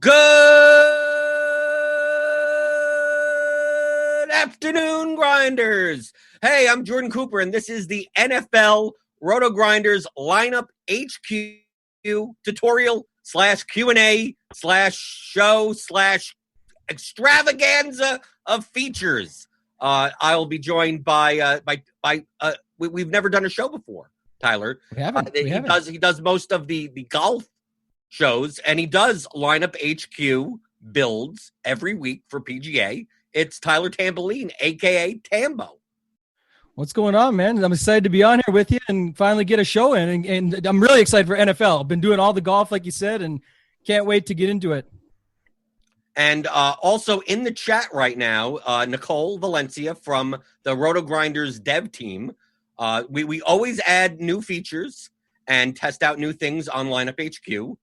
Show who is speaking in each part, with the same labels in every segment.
Speaker 1: Good afternoon, Grinders. Hey, I'm Jordan Cooper, and this is the NFL RotoGrinders LineupHQ tutorial / Q&A / show / extravaganza of features. I'll be joined by we've never done a show before, Tyler.
Speaker 2: We haven't.
Speaker 1: He does most of the golf shows, and he does LineupHQ builds every week for PGA. It's Tyler Tamboline, aka Tambo.
Speaker 2: What's going on, man? I'm excited to be on here with you and finally get a show in, and I'm really excited for NFL. I've been doing all the golf, like you said, and can't wait to get into it.
Speaker 1: And also in the chat right now, Nicole Valencia from the RotoGrinders dev team. We always add new features and test out new things on LineupHQ.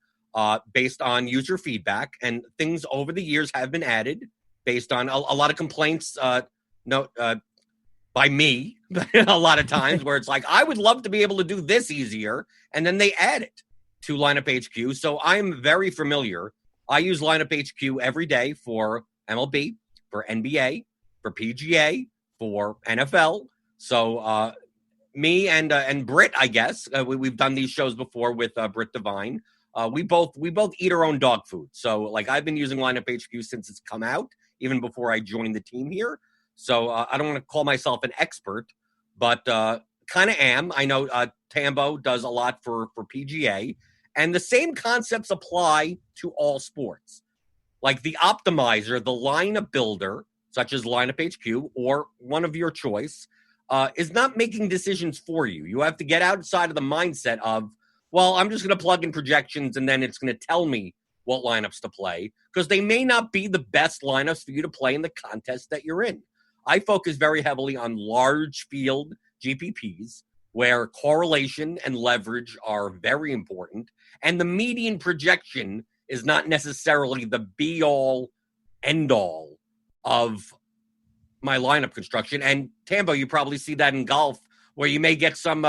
Speaker 1: Based on user feedback, and things over the years have been added based on a lot of complaints by me a lot of times where it's like, I would love to be able to do this easier, and then they add it to LineupHQ. So I'm very familiar. I use LineupHQ every day for MLB, for NBA, for PGA, for NFL. So me and Britt, I guess, we've done these shows before with Britt Devine. We both eat our own dog food. So, like, I've been using LineupHQ since it's come out, even before I joined the team here. So I don't want to call myself an expert, but kind of am. I know Tambo does a lot for PGA, and the same concepts apply to all sports. Like the optimizer, the lineup builder, such as LineupHQ or one of your choice, is not making decisions for you. You have to get outside of the mindset of, well, I'm just going to plug in projections and then it's going to tell me what lineups to play, because they may not be the best lineups for you to play in the contest that you're in. I focus very heavily on large field GPPs where correlation and leverage are very important. And the median projection is not necessarily the be-all, end-all of my lineup construction. And Tambo, you probably see that in golf, where you may get some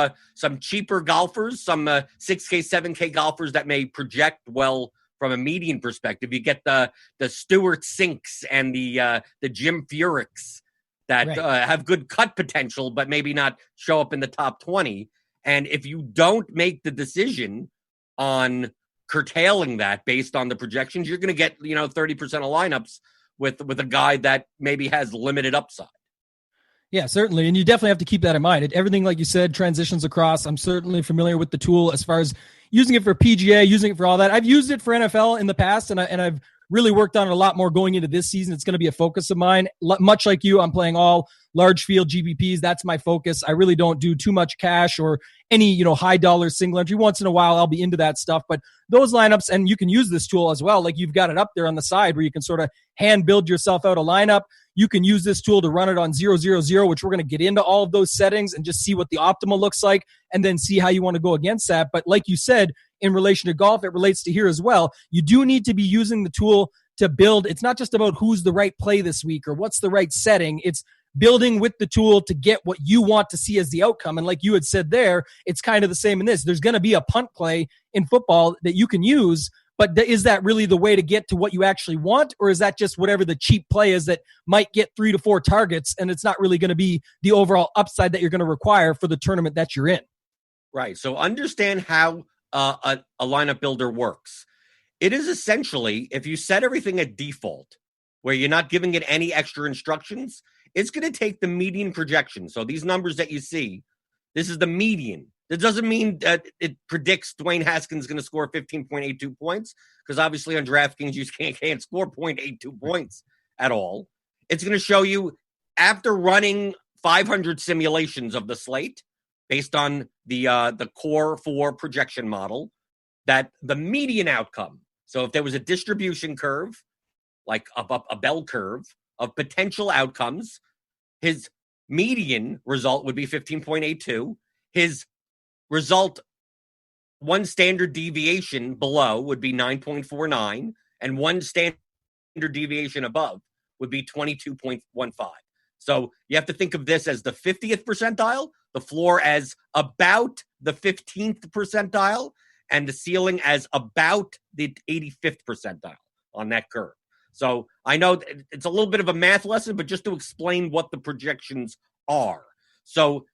Speaker 1: cheaper golfers, some 6K, 7K golfers that may project well from a median perspective. You get the Stuart Sinks and the Jim Furyk's that have good cut potential, but maybe not show up in the top 20. And if you don't make the decision on curtailing that based on the projections, you're going to get 30% of lineups with a guy that maybe has limited upside.
Speaker 2: Yeah, certainly. And you definitely have to keep that in mind. Everything, like you said, transitions across. I'm certainly familiar with the tool as far as using it for PGA, using it for all that. I've used it for NFL in the past, and I've really worked on it a lot more going into this season. It's going to be a focus of mine. Much like you, I'm playing all large field GPPs. That's my focus. I really don't do too much cash or any, high dollar single entry. Once in a while, I'll be into that stuff. But those lineups, and you can use this tool as well. Like you've got it up there on the side where you can sort of hand build yourself out a lineup. You can use this tool to run it on 000, which we're going to get into all of those settings and just see what the optimal looks like and then see how you want to go against that. But like you said, in relation to golf, it relates to here as well. You do need to be using the tool to build. It's not just about who's the right play this week or what's the right setting. It's building with the tool to get what you want to see as the outcome. And like you had said there, it's kind of the same in this. There's going to be a punt play in football that you can use, but is that really the way to get to what you actually want? Or is that just whatever the cheap play is that might get 3 to 4 targets, and it's not really going to be the overall upside that you're going to require for the tournament that you're in?
Speaker 1: Right. So understand how a lineup builder works. It is essentially, if you set everything at default, where you're not giving it any extra instructions, it's going to take the median projection. So these numbers that you see, this is the median. That doesn't mean that it predicts Dwayne Haskins is going to score 15.82 points, because obviously on DraftKings you can't score 0.82 points at all. It's going to show you, after running 500 simulations of the slate based on the core 4 projection model, that the median outcome. So if there was a distribution curve, like a bell curve of potential outcomes, his median result would be 15.82. His result, one standard deviation below, would be 9.49, and one standard deviation above would be 22.15. So you have to think of this as the 50th percentile, the floor as about the 15th percentile, and the ceiling as about the 85th percentile. on that curve. So I know it's a little bit of a math lesson, but just to explain what the projections are. So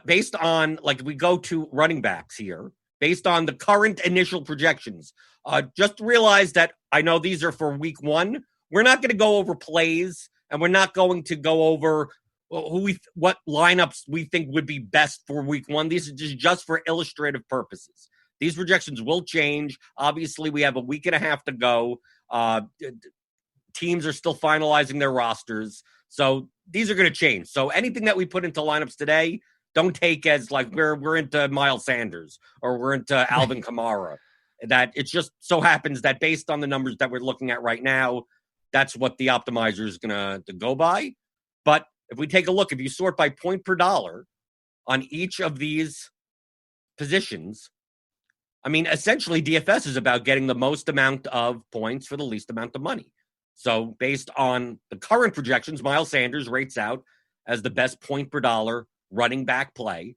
Speaker 1: based on, like, we go to running backs here, based on the current initial projections, just realize that I know these are for week one. We're not going to go over plays, and we're not going to go over what lineups we think would be best for week one. These are just for illustrative purposes. These projections will change. Obviously, we have a week and a half to go. Teams are still finalizing their rosters. So these are going to change. So anything that we put into lineups today, don't take as like we're into Miles Sanders or we're into Alvin Kamara. That it just so happens that based on the numbers that we're looking at right now, that's what the optimizer is going to go by. But if we take a look, if you sort by point per dollar on each of these positions, I mean, essentially DFS is about getting the most amount of points for the least amount of money. So based on the current projections, Miles Sanders rates out as the best point per dollar running back play.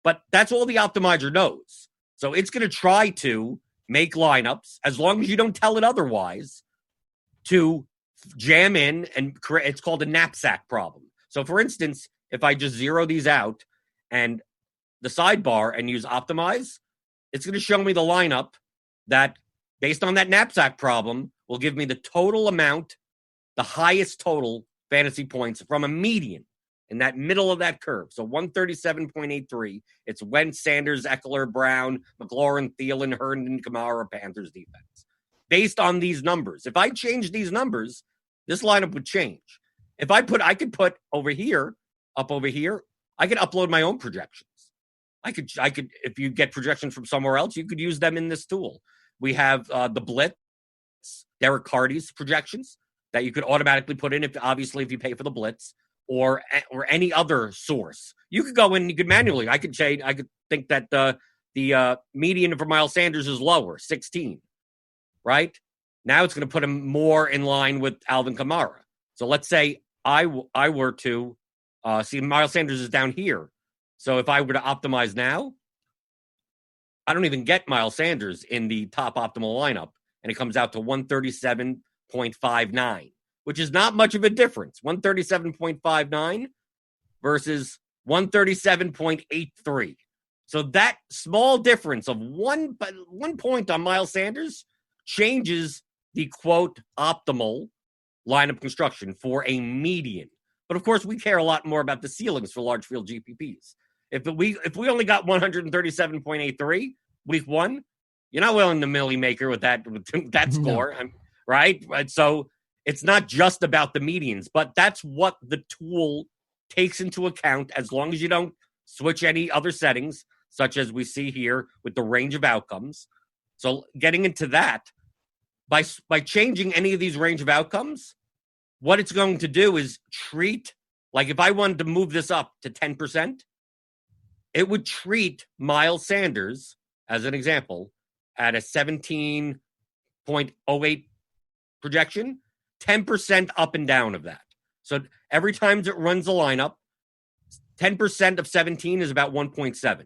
Speaker 1: But that's all the optimizer knows. So it's going to try to make lineups, as long as you don't tell it otherwise, to jam in and create. It's called a knapsack problem. So for instance, if I just zero these out and the sidebar and use optimize, it's going to show me the lineup that, based on that knapsack problem, will give me the total amount, the highest total fantasy points from a median in that middle of that curve. So 137.83. It's Wentz, Sanders, Eckler, Brown, McLaurin, Thielen, Herndon, Kamara, Panthers defense. Based on these numbers. If I change these numbers, this lineup would change. If I could put over here, up over here, I could upload my own projections. I could, if you get projections from somewhere else, you could use them in this tool. We have the Blitz, Derek Carty's projections that you could automatically put in, if you pay for the Blitz, or any other source. You could go in, you could manually. I could think that the median for Miles Sanders is lower, 16, right? Now it's going to put him more in line with Alvin Kamara. So let's say I were to see Miles Sanders is down here. So if I were to optimize now, I don't even get Miles Sanders in the top optimal lineup, and it comes out to 137.59, which is not much of a difference. 137.59 versus 137.83. So that small difference of one point on Miles Sanders changes the quote optimal lineup construction for a median. But of course, we care a lot more about the ceilings for large field GPPs. If we only got 137.83 week one, you're not willing to Millie Maker with that score, no. Right? So it's not just about the medians, but that's what the tool takes into account, as long as you don't switch any other settings, such as we see here with the range of outcomes. So getting into that, by changing any of these range of outcomes, what it's going to do is treat, like if I wanted to move this up to 10%, it would treat Miles Sanders, as an example, at a 17.08 projection, 10% up and down of that. So every time it runs a lineup, 10% of 17 is about 1.7.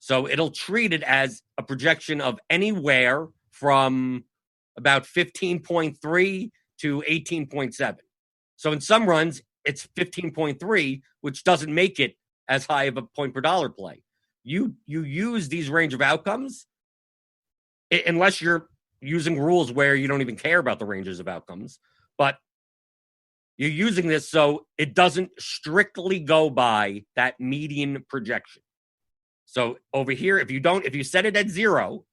Speaker 1: So it'll treat it as a projection of anywhere from about 15.3 to 18.7. So in some runs, it's 15.3, which doesn't make it as high of a point per dollar play. You use these range of outcomes, unless you're using rules where you don't even care about the ranges of outcomes, but you're using this so it doesn't strictly go by that median projection. So over here, if you set it at 0,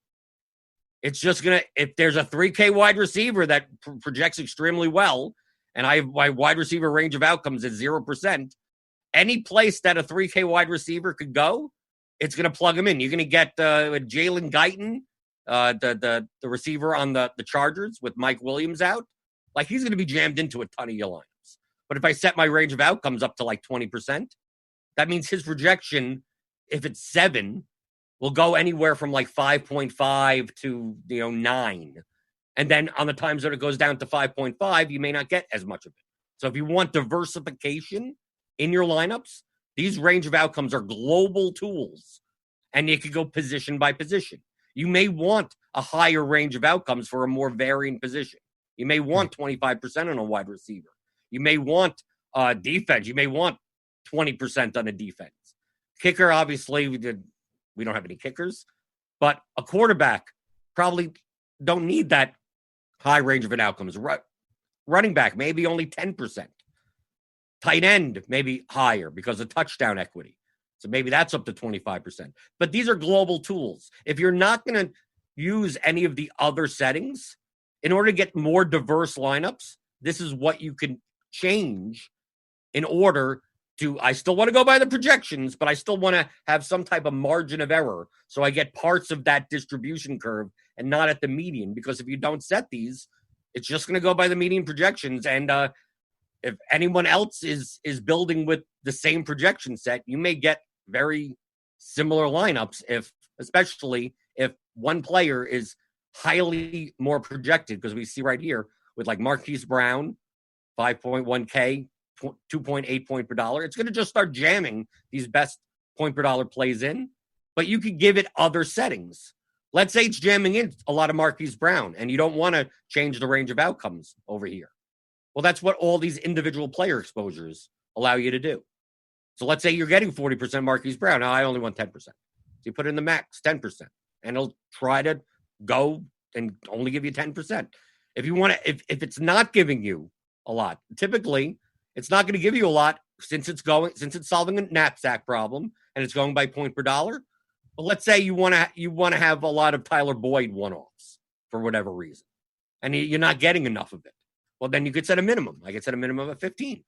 Speaker 1: it's just going to, if there's a 3K wide receiver that projects extremely well, and I have my wide receiver range of outcomes at 0%, any place that a 3K wide receiver could go, it's going to plug him in. You're going to get Jalen Guyton, the receiver on the Chargers with Mike Williams out. Like, he's going to be jammed into a ton of your lineups. But if I set my range of outcomes up to like 20%, that means his projection, if it's 7, will go anywhere from like 5.5 to 9. And then on the times that it goes down to 5.5, you may not get as much of it. So if you want diversification in your lineups, these range of outcomes are global tools, and you could go position by position. You may want a higher range of outcomes for a more varying position. You may want 25% on a wide receiver. You may want defense. You may want 20% on a defense. Kicker, obviously, we don't have any kickers, but a quarterback probably don't need that high range of outcomes. Running back, maybe only 10%. Tight end, maybe higher because of touchdown equity. So maybe that's up to 25%. But these are global tools. If you're not going to use any of the other settings, in order to get more diverse lineups, this is what you can change in order to, I still want to go by the projections, but I still want to have some type of margin of error so I get parts of that distribution curve and not at the median. Because if you don't set these, it's just going to go by the median projections. And if anyone else is building with the same projection set, you may get very similar lineups, especially if one player is highly more projected, because we see right here with like Marquise Brown, 5.1K, 2.8 point per dollar. It's going to just start jamming these best point per dollar plays in, but you could give it other settings. Let's say it's jamming in a lot of Marquise Brown and you don't want to change the range of outcomes over here. Well, that's what all these individual player exposures allow you to do. So let's say you're getting 40% Marquise Brown. Now I only want 10%. So you put in the max 10%, and it'll try to go and only give you 10%. If you want to, if it's not giving you a lot, typically it's not going to give you a lot since it's solving a knapsack problem and it's going by point per dollar. But let's say you want to have a lot of Tyler Boyd one-offs for whatever reason, and you're not getting enough of it. Well, then you could set a minimum. I could set a minimum of 15,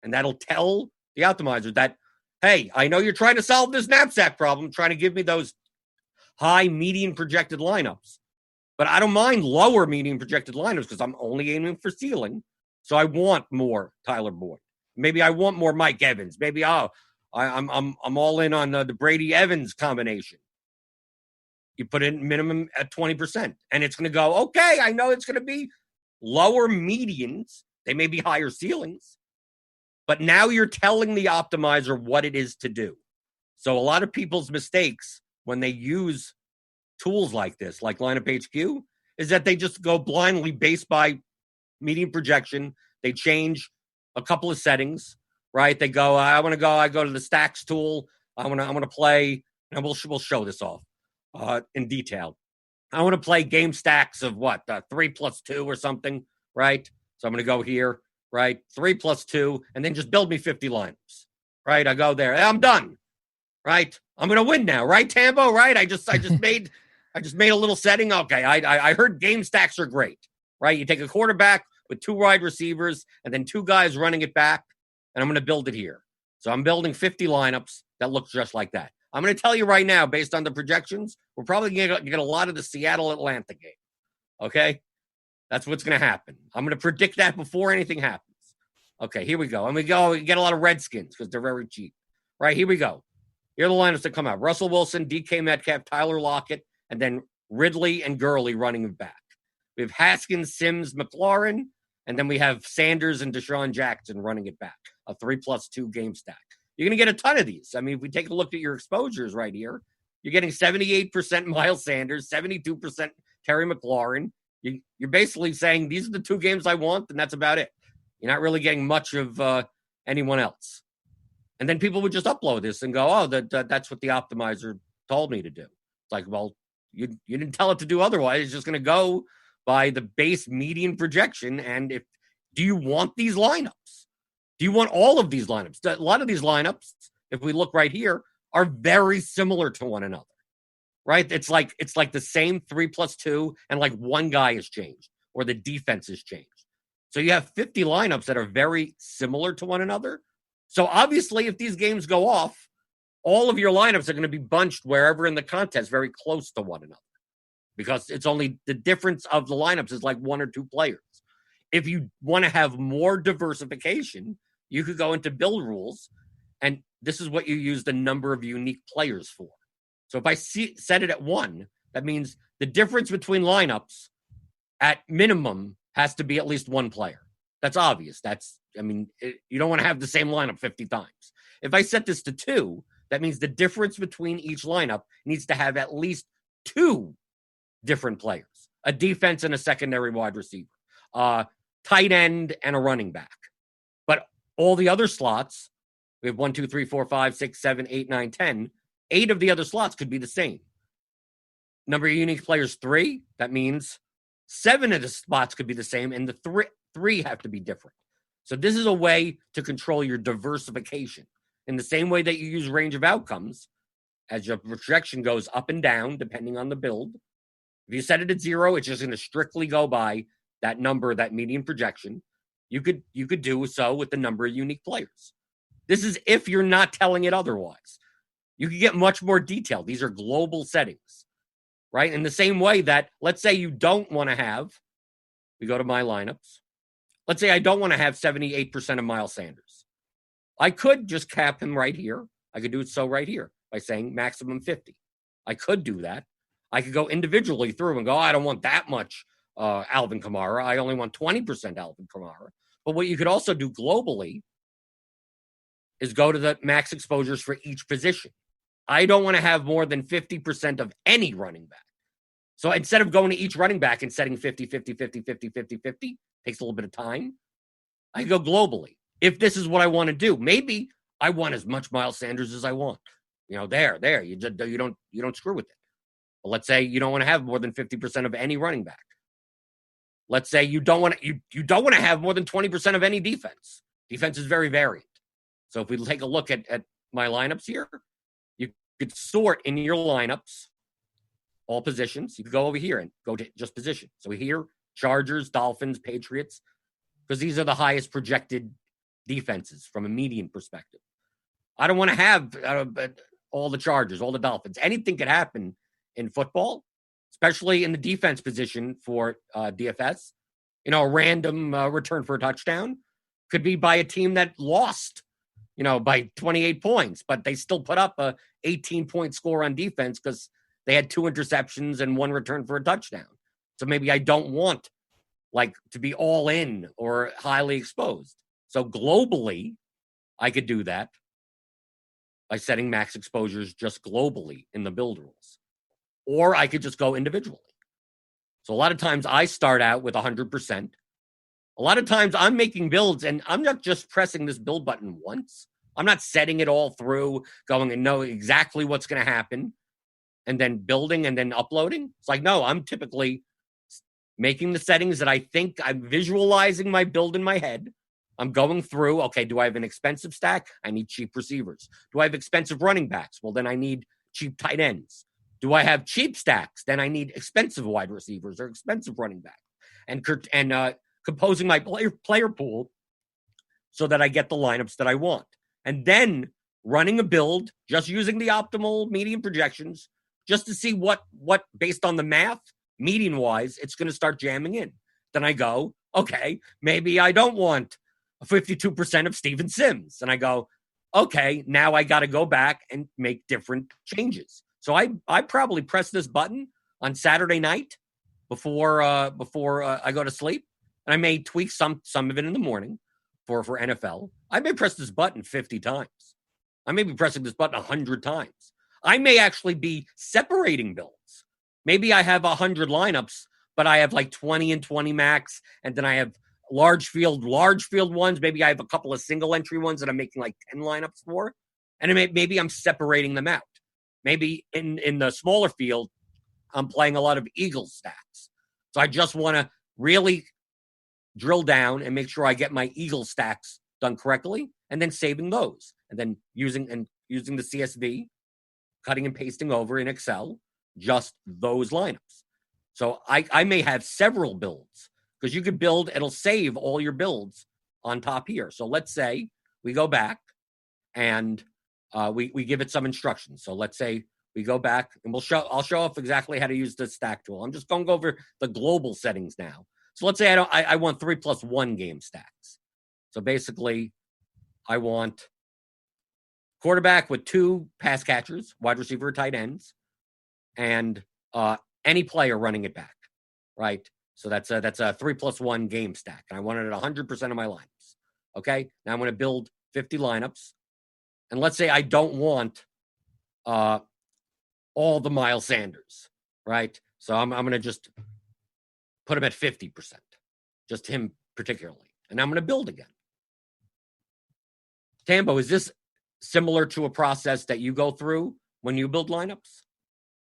Speaker 1: and that'll tell the optimizer that, hey, I know you're trying to solve this knapsack problem, trying to give me those high median projected lineups, but I don't mind lower median projected lineups because I'm only aiming for ceiling. So I want more Tyler Boyd. Maybe I want more Mike Evans. Maybe I'm all in on the Brady Evans combination. You put in minimum at 20%, and it's going to go, okay, I know it's going to be lower medians. They may be higher ceilings, but now you're telling the optimizer what it is to do. So a lot of people's mistakes when they use tools like this, like LineupHQ, is that they just go blindly based by median projection. They change a couple of settings, right? They go, I go to the stacks tool. I want to play, and we'll show this off in detail. I want to play game stacks of 3+2 or something, right? So I'm going to go here, right? 3+2, and then just build me 50 lineups, right? I go there. I'm done, right? I'm going to win now, right, Tambo? Right? I just made a little setting. Okay, I heard game stacks are great, right? You take a quarterback with 2 wide receivers and then 2 guys running it back, and I'm going to build it here. So I'm building 50 lineups that look just like that. I'm going to tell you right now, based on the projections, we're probably going to get a lot of the Seattle-Atlanta game, okay? That's what's going to happen. I'm going to predict that before anything happens. Okay, here we go. And we get a lot of Redskins because they're very cheap. Right, here we go. Here are the lineups that come out. Russell Wilson, DK Metcalf, Tyler Lockett, and then Ridley and Gurley running it back. We have Haskins, Sims, McLaurin, and then we have Sanders and Deshaun Jackson running it back. A 3+2 game stack. You're going to get a ton of these. I mean, if we take a look at your exposures right here, you're getting 78% Miles Sanders, 72% Terry McLaurin. You're basically saying these are the 2 games I want, and that's about it. You're not really getting much of anyone else. And then people would just upload this and go, oh, that's what the optimizer told me to do. It's like, well, you didn't tell it to do otherwise. It's just going to go by the base median projection. And do you want these lineups? Do you want all of these lineups? A lot of these lineups, if we look right here, are very similar to one another, right? It's like the same 3+2, and like one guy has changed or the defense has changed. So you have 50 lineups that are very similar to one another. So obviously, if these games go off, all of your lineups are going to be bunched wherever in the contest, very close to one another, because it's only the difference of the lineups is like 1 or 2 players. If you want to have more diversification, you could go into build rules, and this is what you use the number of unique players for. So if I set it at 1, that means the difference between lineups at minimum has to be at least 1 player. That's obvious. You don't want to have the same lineup 50 times. If I set this to 2, that means the difference between each lineup needs to have at least 2 different players, a defense and a secondary wide receiver. tight end, and a running back. But all the other slots, we have 1, 2, 3, 4, 5, 6, 7, 8, 9, 10. 8 of the other slots could be the same. Number of unique players, 3. That means 7 of the spots could be the same, and the three have to be different. So this is a way to control your diversification. In the same way that you use range of outcomes, as your projection goes up and down, depending on the build. If you set it at 0, it's just going to strictly go by that number, that median projection. You could do so with the number of unique players. This is if you're not telling it otherwise. You can get much more detail. These are global settings, right? In the same way that, let's say you don't want to have, we go to my lineups. Let's say I don't want to have 78% of Miles Sanders. I could just cap him right here. I could do it so right here by saying maximum 50. I could do that. I could go individually through and go, I don't want that much Alvin Kamara. I only want 20% Alvin Kamara. But what you could also do globally is go to the max exposures for each position. I don't want to have more than 50% of any running back. So instead of going to each running back and setting 50, 50, 50, 50, 50, 50, takes a little bit of time, I go globally. If this is what I want to do, maybe I want as much Miles Sanders as I want. There. You don't screw with it. But let's say you don't want to have more than 50% of any running back. Let's say you don't want to have more than 20% of any defense. Defense is very varied. So if we take a look at my lineups here, you could sort in your lineups all positions. You could go over here and go to just position. So here, Chargers, Dolphins, Patriots, because these are the highest projected defenses from a median perspective. I don't want to have all the Chargers, all the Dolphins. Anything could happen in football, especially in the defense position for DFS. A random return for a touchdown could be by a team that lost, by 28 points, but they still put up a 18-point score on defense because they had 2 interceptions and 1 return for a touchdown. So maybe I don't want to be all in or highly exposed. So globally, I could do that by setting max exposures just globally in the build rules. Or I could just go individually. So a lot of times I start out with 100%. A lot of times I'm making builds and I'm not just pressing this build button once. I'm not setting it all through, going and know exactly what's going to happen and then building and then uploading. It's like, no, I'm typically making the settings that I think I'm visualizing my build in my head. I'm going through, okay, do I have an expensive stack? I need cheap receivers. Do I have expensive running backs? Well, then I need cheap tight ends. Do I have cheap stacks? Then I need expensive wide receivers or expensive running backs. And composing my player pool so that I get the lineups that I want. And then running a build, just using the optimal median projections, just to see what based on the math, median-wise, it's going to start jamming in. Then I go, okay, maybe I don't want 52% of Steven Sims. And I go, okay, now I got to go back and make different changes. So I probably press this button on Saturday night before I go to sleep. And I may tweak some of it in the morning for NFL. I may press this button 50 times. I may be pressing this button 100 times. I may actually be separating builds. Maybe I have 100 lineups, but I have 20 and 20 max, and then I have large field ones. Maybe I have a couple of single entry ones that I'm making 10 lineups for, and maybe I'm separating them out. Maybe in the smaller field, I'm playing a lot of Eagles stacks. So I just want to really drill down and make sure I get my Eagles stacks done correctly, and then saving those, and then using the CSV, cutting and pasting over in Excel, just those lineups. So I may have several builds because you could build, it'll save all your builds on top here. So let's say we go back and we give it some instructions. So let's say we go back and I'll show off exactly how to use the stack tool. I'm just going to go over the global settings now. So let's say I want 3+1 game stacks. So basically I want quarterback with 2 pass catchers, wide receiver, tight ends, and any player running it back, right? So that's a 3+1 game stack, and I want it at 100% of my lineups. Okay, now I'm going to build 50 lineups, and let's say I don't want all the Miles Sanders, right? So I'm going to just put him at 50%. just him particularly. And I'm going to build again. Tambo, is this similar to a process that you go through when you build lineups?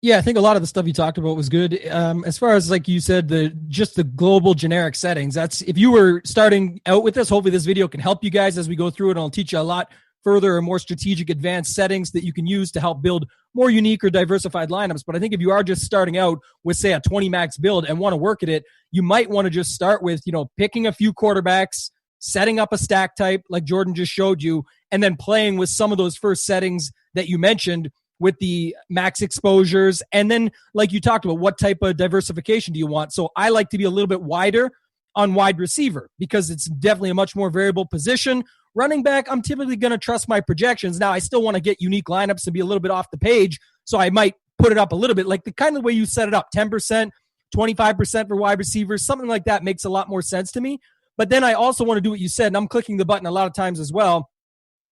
Speaker 2: Yeah, I think a lot of the stuff you talked about was good. As far as, like you said, just the global generic settings, that's, if you were starting out with this, hopefully this video can help you guys as we go through it. And I'll teach you a lot further and more strategic advanced settings that you can use to help build more unique or diversified lineups. But I think if you are just starting out with, say, a 20 max build and want to work at it, you might want to just start with, picking a few quarterbacks, setting up a stack type like Jordan just showed you, and then playing with some of those first settings that you mentioned with the max exposures. And then, like you talked about, what type of diversification do you want? So I like to be a little bit wider on wide receiver because it's definitely a much more variable position. Running back, I'm typically going to trust my projections. Now, I still want to get unique lineups and be a little bit off the page, so I might put it up a little bit, like the kind of way you set it up, 10%, 25% for wide receivers, something like that makes a lot more sense to me. But then I also want to do what you said, and I'm clicking the button a lot of times as well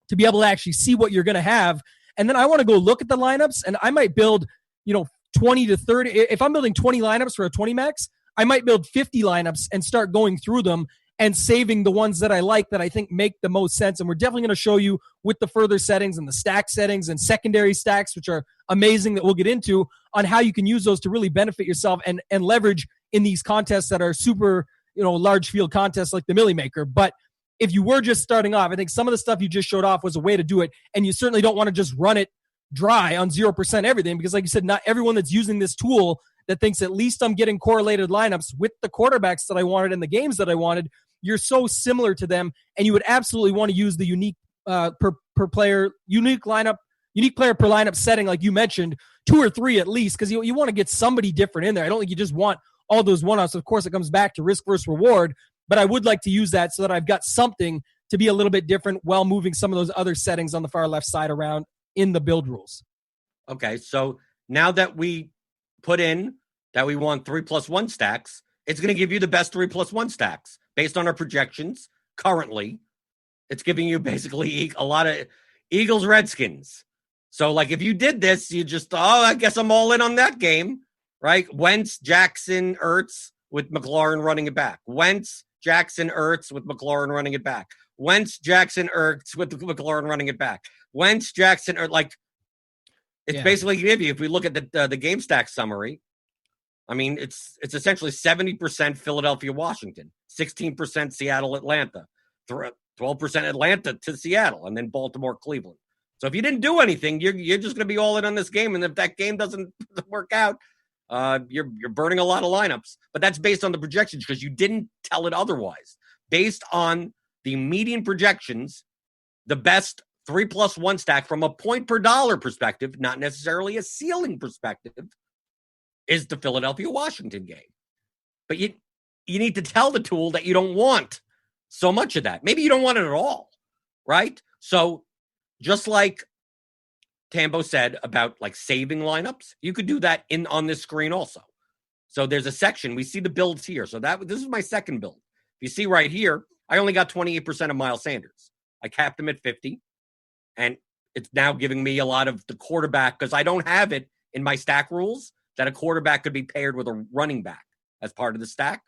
Speaker 2: to be able to actually see what you're going to have. And then I want to go look at the lineups, and I might build, 20 to 30. If I'm building 20 lineups for a 20 max, I might build 50 lineups and start going through them and saving the ones that I like, that I think make the most sense. And we're definitely going to show you with the further settings and the stack settings and secondary stacks, which are amazing, that we'll get into, on how you can use those to really benefit yourself and leverage in these contests that are super, large field contests like the Millie Maker. But if you were just starting off, I think some of the stuff you just showed off was a way to do it. And you certainly don't want to just run it dry on 0% everything, because like you said, not everyone that's using this tool that thinks at least I'm getting correlated lineups with the quarterbacks that I wanted and the games that I wanted, you're so similar to them. And you would absolutely want to use the unique per player, unique player per lineup setting, like you mentioned, 2 or 3 at least, because you want to get somebody different in there. I don't think you just want all those one-offs. Of course, it comes back to risk versus reward, but I would like to use that so that I've got something to be a little bit different while moving some of those other settings on the far left side around in the build rules.
Speaker 1: Okay, so now that we put in that we want 3+1 stacks, it's going to give you the best 3+1 stacks based on our projections currently. It's giving you basically a lot of Eagles, Redskins. So, like, if you did this, you just, I guess I'm all in on that game, right? Wentz, Jackson, Ertz with McLaurin running it back. Wentz, Jackson, Ertz with McLaurin running it back. Wentz, Jackson, Ertz with McLaurin running it back. Wentz, Jackson, Ertz, it's basically give you, if we look at the game stack summary, I mean, it's essentially 70% Philadelphia, Washington, 16% Seattle, Atlanta, 12% Atlanta to Seattle, and then Baltimore, Cleveland. So if you didn't do anything, you're just going to be all in on this game. And if that game doesn't work out, you're burning a lot of lineups. But that's based on the projections, because you didn't tell it otherwise. Based on the median projections, the best 3+1 stack from a point per dollar perspective, not necessarily a ceiling perspective, is the Philadelphia, Washington game. But you need to tell the tool that you don't want so much of that. Maybe you don't want it at all, right? So just like Tambo said about like saving lineups, you could do that on this screen also. So there's a section, we see the builds here. So this is my second build. If you see right here, I only got 28% of Miles Sanders. I capped him at 50, and it's now giving me a lot of the quarterback, because I don't have it in my stack rules that a quarterback could be paired with a running back as part of the stack.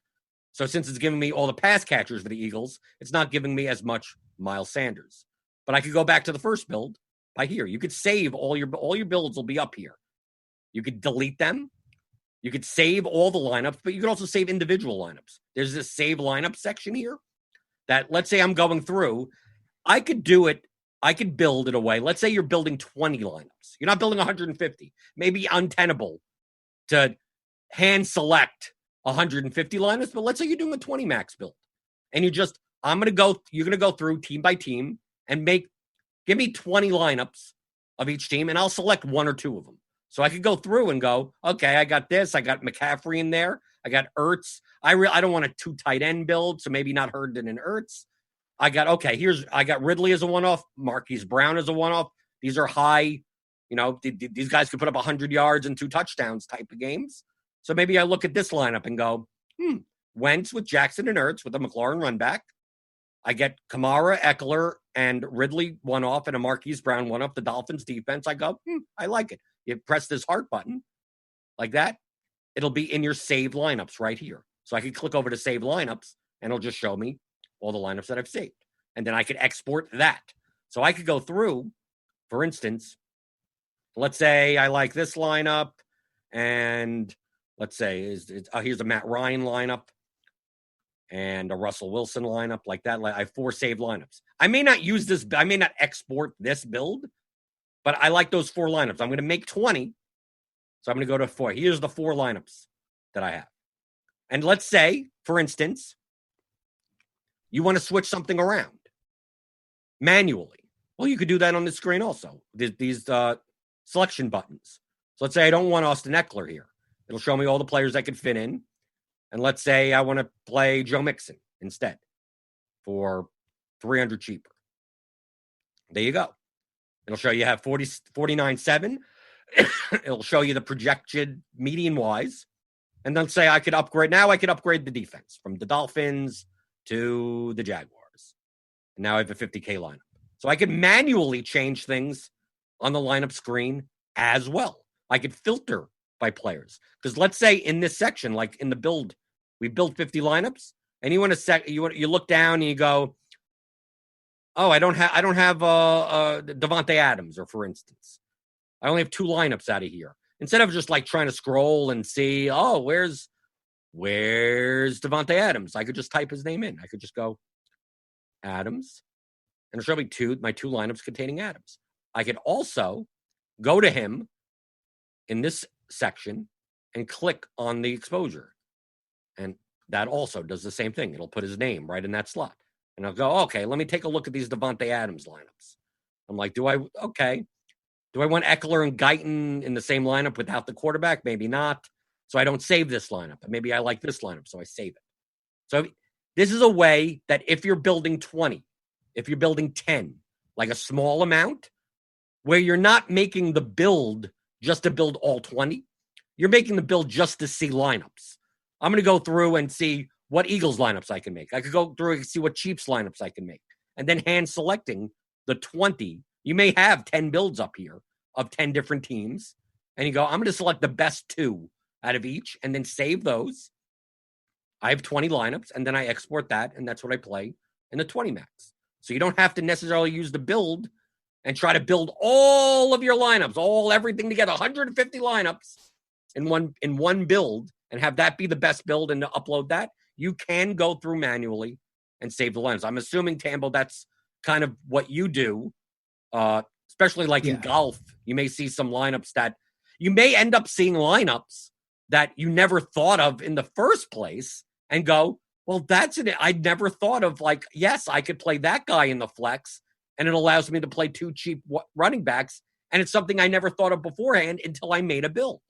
Speaker 1: So since it's giving me all the pass catchers for the Eagles, it's not giving me as much Miles Sanders. But I could go back to the first build by here. You could save all your builds will be up here. You could delete them. You could save all the lineups, but you could also save individual lineups. There's this save lineup section here that, let's say I'm going through, I could do it. I could build it away. Let's say you're building 20 lineups. You're not building 150. Maybe untenable to hand select 150 lineups, but let's say you're doing a 20 max build, and you're going to go through team by team and give me 20 lineups of each team, and I'll select 1 or 2 of them. So I could go through and go, okay, I got this. I got McCaffrey in there. I got Ertz. I don't want a 2 tight end build, so maybe not Herndon and Ertz. I got Ridley as a one-off, Marquise Brown as a one-off. These are high, these guys could put up 100 yards and 2 touchdowns type of games. So maybe I look at this lineup and go, Wentz with Jackson and Ertz with a McLaurin run back. I get Kamara, Eckler, and Ridley one-off and a Marquise Brown one-off, the Dolphins defense. I go, I like it. You press this heart button like that. It'll be in your saved lineups right here. So I can click over to save lineups and it'll just show me all the lineups that I've saved. And then I could export that. So I could go through, for instance, let's say I like this lineup, and let's say here's a Matt Ryan lineup and a Russell Wilson lineup like that. I have 4 saved lineups. I may not use this. I may not export this build, but I like those 4 lineups. I'm going to make 20. So I'm going to go to 4. Here's the 4 lineups that I have. And let's say, for instance, you want to switch something around manually. Well, you could do that on the screen also. These selection buttons. So let's say I don't want Austin Eckler here. It'll show me all the players I could fit in. And let's say I want to play Joe Mixon instead for $300 cheaper. There you go. It'll show you have 49.7. It'll show you the projected median wise. And then say I could upgrade. Now I could upgrade the defense from the Dolphins to the Jaguars. And now I have a 50K lineup. So I could manually change things on the lineup screen as well. I could filter by players. Because let's say in this section, like in the build, we built 50 lineups, and you look down and you go, oh, I don't have Devontae Adams, or for instance, I only have 2 lineups out of here. Instead of just like trying to scroll and see, oh, where's Devontae Adams? I could just type his name in. I could just go Adams, and it'll show me my 2 lineups containing Adams. I could also go to him in this section and click on the exposure. And that also does the same thing. It'll put his name right in that slot. And I'll go, okay, let me take a look at these Devontae Adams lineups. I'm like, do I want Eckler and Guyton in the same lineup without the quarterback? Maybe not. So I don't save this lineup. Maybe I like this lineup, so I save it. So this is a way that if you're building 20, if you're building 10, like a small amount, where you're not making the build just to build all 20, you're making the build just to see lineups. I'm going to go through and see what Eagles lineups I can make. I could go through and see what Chiefs lineups I can make. And then hand selecting the 20. You may have 10 builds up here of 10 different teams. And you go, I'm going to select the best 2 out of each and then save those. I have 20 lineups, and then I export that, and that's what I play in the 20 max. So you don't have to necessarily use the build and try to build all of your lineups, everything together, 150 lineups in one build, and have that be the best build and to upload that. You can go through manually and save the lineups. I'm assuming, Tambo, that's kind of what you do, especially like in golf. You may see some lineups that you may end up seeing lineups that you never thought of in the first place and go, well, that's it. I'd never thought of, like, yes, I could play that guy in the flex, and it allows me to play 2 cheap running backs, and it's something I never thought of beforehand until I made a build.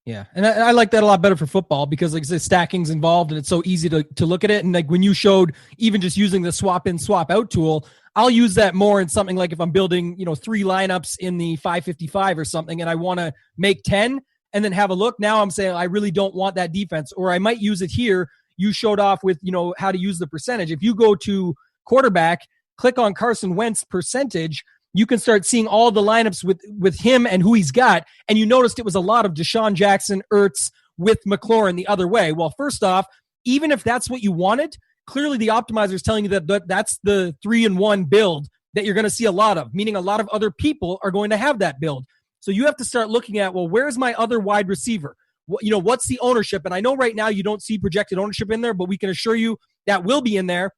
Speaker 2: Yeah, and I like that a lot better for football because, like I said, stacking's involved, and it's so easy to look at it. And like when you showed even just using the swap in, swap out tool, I'll use that more in something like if I'm building, 3 lineups in the 555 or something, and I want to make 10 and then have a look. Now I'm saying I really don't want that defense, or I might use it here. You showed off with, how to use the percentage. If you go to quarterback, click on Carson Wentz percentage, you can start seeing all the lineups with him and who he's got. And you noticed it was a lot of Deshaun Jackson, Ertz with McLaurin the other way. Well, first off, even if that's what you wanted, clearly the optimizer is telling you that that's the 3-in-1 build that you're going to see a lot of, meaning a lot of other people are going to have that build. So you have to start looking at, well, where's my other wide receiver? What's the ownership? And I know right now you don't see projected ownership in there, but we can assure you that will be in there.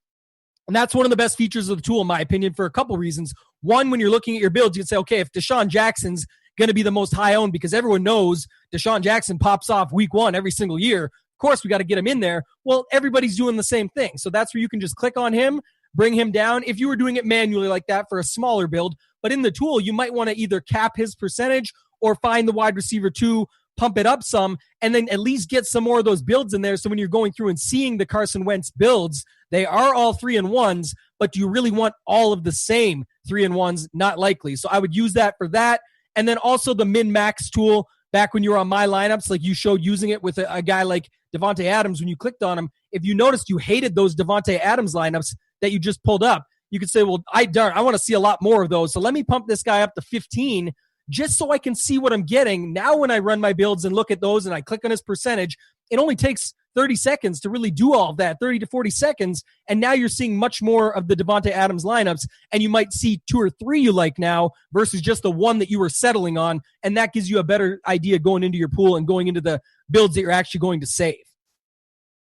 Speaker 2: And that's one of the best features of the tool, in my opinion, for a couple reasons. One, when you're looking at your builds, you can say, okay, if Deshaun Jackson's going to be the most high owned, because everyone knows Deshaun Jackson pops off week 1 every single year. Of course, we got to get him in there. Well, everybody's doing the same thing. So that's where you can just click on him, bring him down. If you were doing it manually like that for a smaller build, but in the tool, you might want to either cap his percentage or find the wide receiver 2, pump it up some, and then at least get some more of those builds in there. So when you're going through and seeing the Carson Wentz builds, they are all 3-in-1s, but do you really want all of the same 3-in-1s? Not likely. So I would use that for that. And then also the min-max tool, back when you were on my lineups, like you showed using it with a guy like Devontae Adams, when you clicked on him, if you noticed you hated those Devontae Adams lineups that you just pulled up, you could say, well, I want to see a lot more of those. So let me pump this guy up to 15 just so I can see what I'm getting. Now when I run my builds and look at those and I click on his percentage, it only takes 30 seconds to really do all of that, 30 to 40 seconds. And now you're seeing much more of the Devontae Adams lineups, and you might see 2 or 3 you like now versus just the one that you were settling on. And that gives you a better idea going into your pool and going into the builds that you're actually going to save.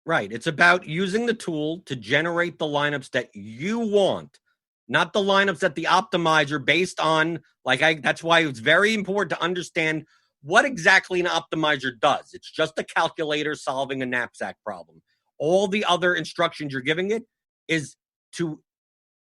Speaker 1: Right. It's about using the tool to generate the lineups that you want, not the lineups that the optimizer based on, that's why it's very important to understand what exactly an optimizer does. It's just a calculator solving a knapsack problem. All the other instructions you're giving it is to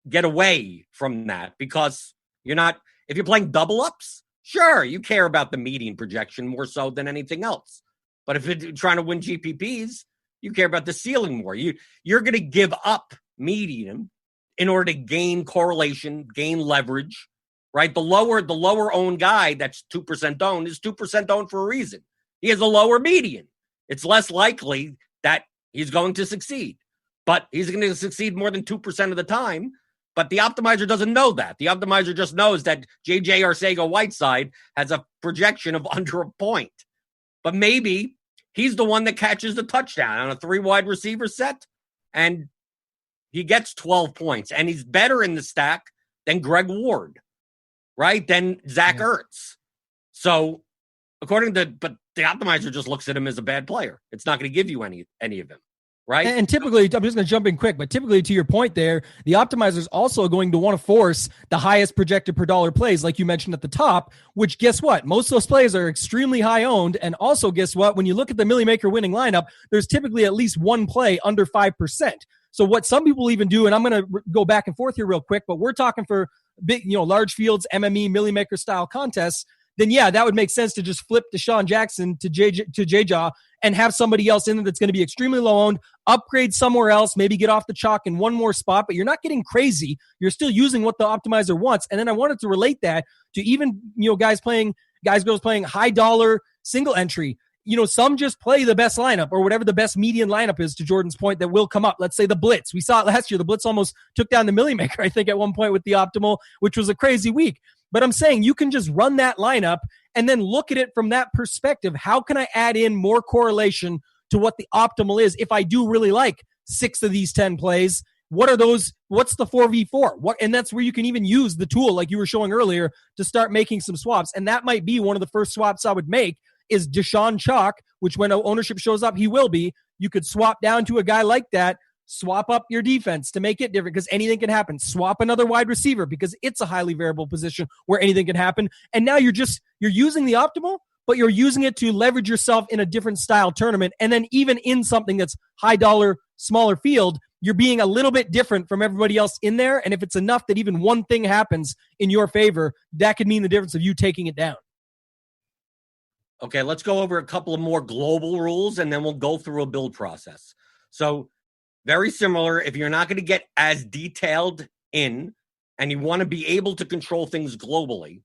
Speaker 1: get away from that, because if you're playing double ups, sure, you care about the median projection more so than anything else. But if you're trying to win GPPs, you care about the ceiling more. You're going to give up median in order to gain correlation, gain leverage, right? The lower owned guy that's 2% owned is 2% owned for a reason. He has a lower median. It's less likely that he's going to succeed, but he's going to succeed more than 2% of the time. But the optimizer doesn't know that. The optimizer just knows that JJ Arcega-Whiteside has a projection of under a point. But maybe he's the one that catches the touchdown on a 3 wide receiver set, and he gets 12 points, and he's better in the stack than Greg Ward, right? Than Zach Ertz. So but the optimizer just looks at him as a bad player. It's not going to give you any of him, right?
Speaker 2: And typically, I'm just going to jump in quick, but typically to your point there, the optimizer is also going to want to force the highest projected per dollar plays, like you mentioned at the top, which guess what? Most of those plays are extremely high owned. And also guess what? When you look at the Millie Maker winning lineup, there's typically at least one play under 5%. So what some people even do, and I'm going to go back and forth here real quick, but we're talking for big, large fields, MME, Millie Maker style contests, then yeah, that would make sense to just flip Deshaun Jackson to J-Jaw and have somebody else in there that's going to be extremely low owned, upgrade somewhere else, maybe get off the chalk in one more spot, but you're not getting crazy. You're still using what the optimizer wants. And then I wanted to relate that to even, girls playing high dollar single entry. Some just play the best lineup or whatever the best median lineup is, to Jordan's point, that will come up. Let's say the Blitz. We saw it last year. The Blitz almost took down the Millie Maker, I think, at one point with the optimal, which was a crazy week. But I'm saying you can just run that lineup and then look at it from that perspective. How can I add in more correlation to what the optimal is if I do really like 6 of these 10 plays? What are those? What's the 4v4? And that's where you can even use the tool, like you were showing earlier, to start making some swaps. And that might be one of the first swaps I would make is Deshaun Chalk, which when ownership shows up, he will be. You could swap down to a guy like that, swap up your defense to make it different because anything can happen. Swap another wide receiver because it's a highly variable position where anything can happen. And now you're using the optimal, but you're using it to leverage yourself in a different style tournament. And then even in something that's high dollar, smaller field, you're being a little bit different from everybody else in there. And if it's enough that even one thing happens in your favor, that could mean the difference of you taking it down.
Speaker 1: Okay, let's go over a couple of more global rules, and then we'll go through a build process. So very similar, if you're not going to get as detailed in and you want to be able to control things globally,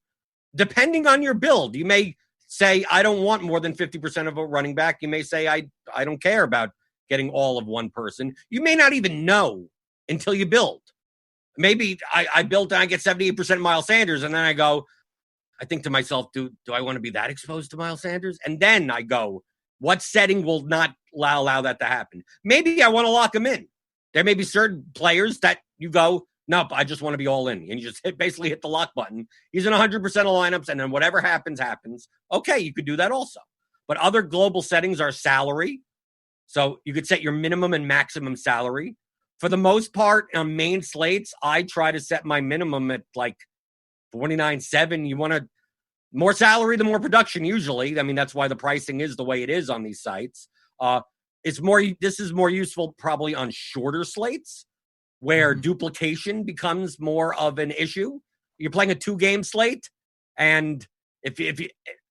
Speaker 1: depending on your build, you may say, I don't want more than 50% of a running back. You may say, I don't care about getting all of one person. You may not even know until you build. Maybe I built and I get 78% Miles Sanders, and then I think to myself, do I want to be that exposed to Miles Sanders? And then I go, what setting will not allow that to happen? Maybe I want to lock him in. There may be certain players that you go, nope, I just want to be all in. And you just basically hit the lock button. He's in 100% of lineups, and then whatever happens, happens. Okay, you could do that also. But other global settings are salary. So you could set your minimum and maximum salary. For the most part, on main slates, I try to set my minimum at like 49.7. You want to more salary, the more production usually. I mean, that's why the pricing is the way it is on these sites. This is more useful probably on shorter slates where duplication becomes more of an issue. You're playing a 2-game slate, and if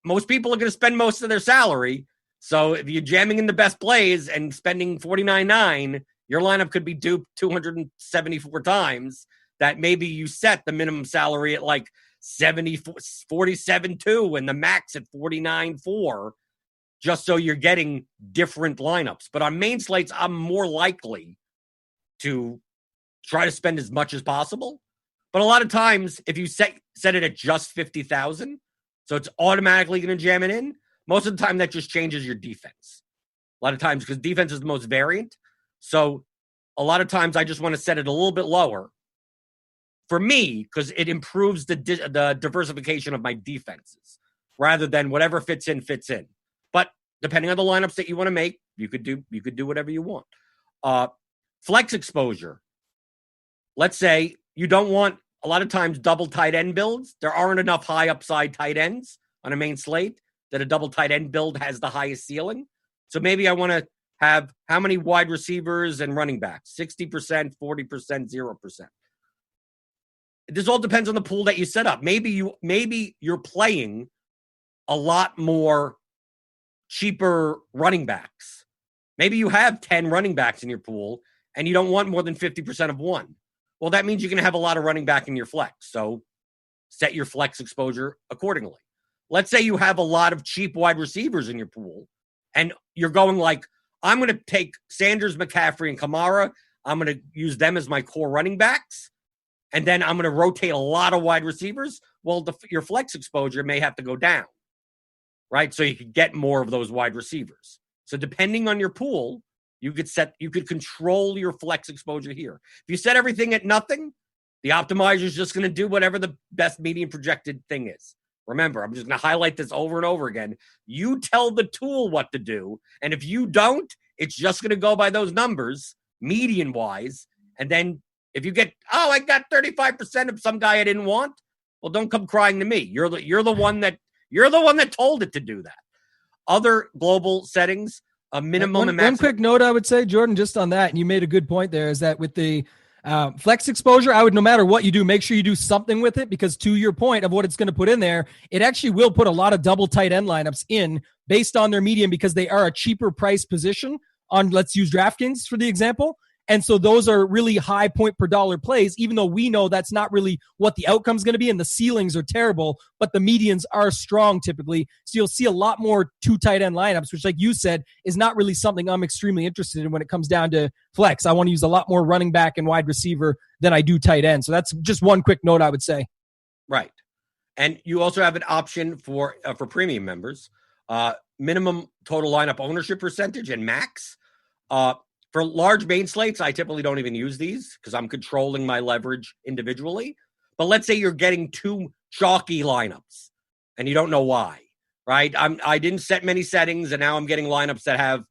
Speaker 1: most people are going to spend most of their salary. So if you're jamming in the best plays and spending 49.9, your lineup could be duped 274 times. That maybe you set the minimum salary at like 47.2 and the max at 49.4, just so you're getting different lineups. But on main slates, I'm more likely to try to spend as much as possible. But a lot of times, if you set it at just 50,000, so it's automatically going to jam it in, most of the time that just changes your defense. A lot of times, because defense is the most variant. So a lot of times I just want to set it a little bit lower for me, because it improves the diversification of my defenses rather than whatever fits in. But depending on the lineups that you want to make, you could do whatever you want. Flex exposure. Let's say you don't want, a lot of times, double tight end builds. There aren't enough high upside tight ends on a main slate that a double tight end build has the highest ceiling. So maybe I want to have how many wide receivers and running backs? 60%, 40%, 0%. This all depends on the pool that you set up. Maybe you're playing a lot more cheaper running backs. Maybe you have 10 running backs in your pool and you don't want more than 50% of one. Well, that means you're going to have a lot of running back in your flex. So set your flex exposure accordingly. Let's say you have a lot of cheap wide receivers in your pool and you're going like, I'm going to take Sanders, McCaffrey, and Kamara. I'm going to use them as my core running backs. And then I'm going to rotate a lot of wide receivers. Well, your flex exposure may have to go down, right? So you could get more of those wide receivers. So depending on your pool, you could control your flex exposure here. If you set everything at nothing, the optimizer is just going to do whatever the best median projected thing is. Remember, I'm just going to highlight this over and over again. You tell the tool what to do. And if you don't, it's just going to go by those numbers, median wise. And then if you get, I got 35% of some guy I didn't want, well, don't come crying to me. You're the one that told it to do that. Other global settings, a minimum and maximum.
Speaker 2: One quick note I would say, Jordan, just on that, and you made a good point there, is that with the flex exposure, I would, no matter what you do, make sure you do something with it, because to your point of what it's going to put in there, it actually will put a lot of double tight end lineups in based on their median, because they are a cheaper price position on, let's use DraftKings for the example. And so those are really high point per dollar plays, even though we know that's not really what the outcome's going to be and the ceilings are terrible, but the medians are strong typically. So you'll see a lot more two tight end lineups, which, like you said, is not really something I'm extremely interested in when it comes down to flex. I want to use a lot more running back and wide receiver than I do tight end. So that's just one quick note I would say.
Speaker 1: Right. And you also have an option for premium members, minimum total lineup ownership percentage and max. For large main slates, I typically don't even use these because I'm controlling my leverage individually. But let's say you're getting two chalky lineups and you don't know why, right? I didn't set many settings and now I'm getting lineups that have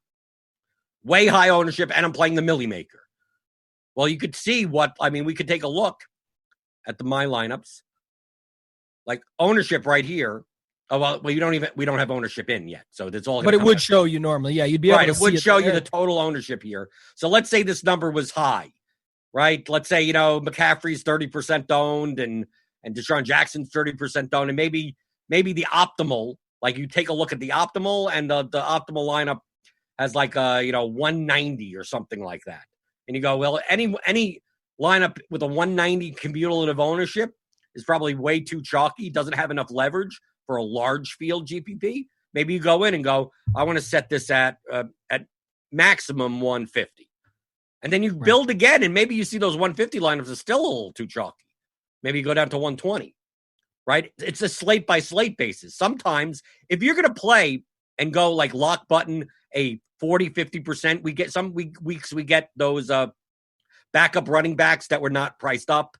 Speaker 1: way high ownership and I'm playing the Millie Maker. Well, you could see we could take a look at my lineups, like ownership right here. Oh, well, we don't have ownership in yet. So that's all.
Speaker 2: But it would show you normally. Yeah, you'd be able to see it.
Speaker 1: It would show you the total ownership here. So let's say this number was high, right? Let's say, McCaffrey's 30% owned and Deshaun Jackson's 30% owned. And maybe the optimal, like you take a look at the optimal and the optimal lineup has like 190 or something like that. And you go, well, any lineup with a 190 cumulative ownership is probably way too chalky, doesn't have enough leverage for a large field GPP. Maybe you go in and go, I want to set this at maximum 150. And then you build again, and maybe you see those 150 lineups are still a little too chalky. Maybe you go down to 120, right? It's a slate-by-slate basis. Sometimes, if you're going to play and go like lock button a 40, 50%, we get some weeks we get those backup running backs that were not priced up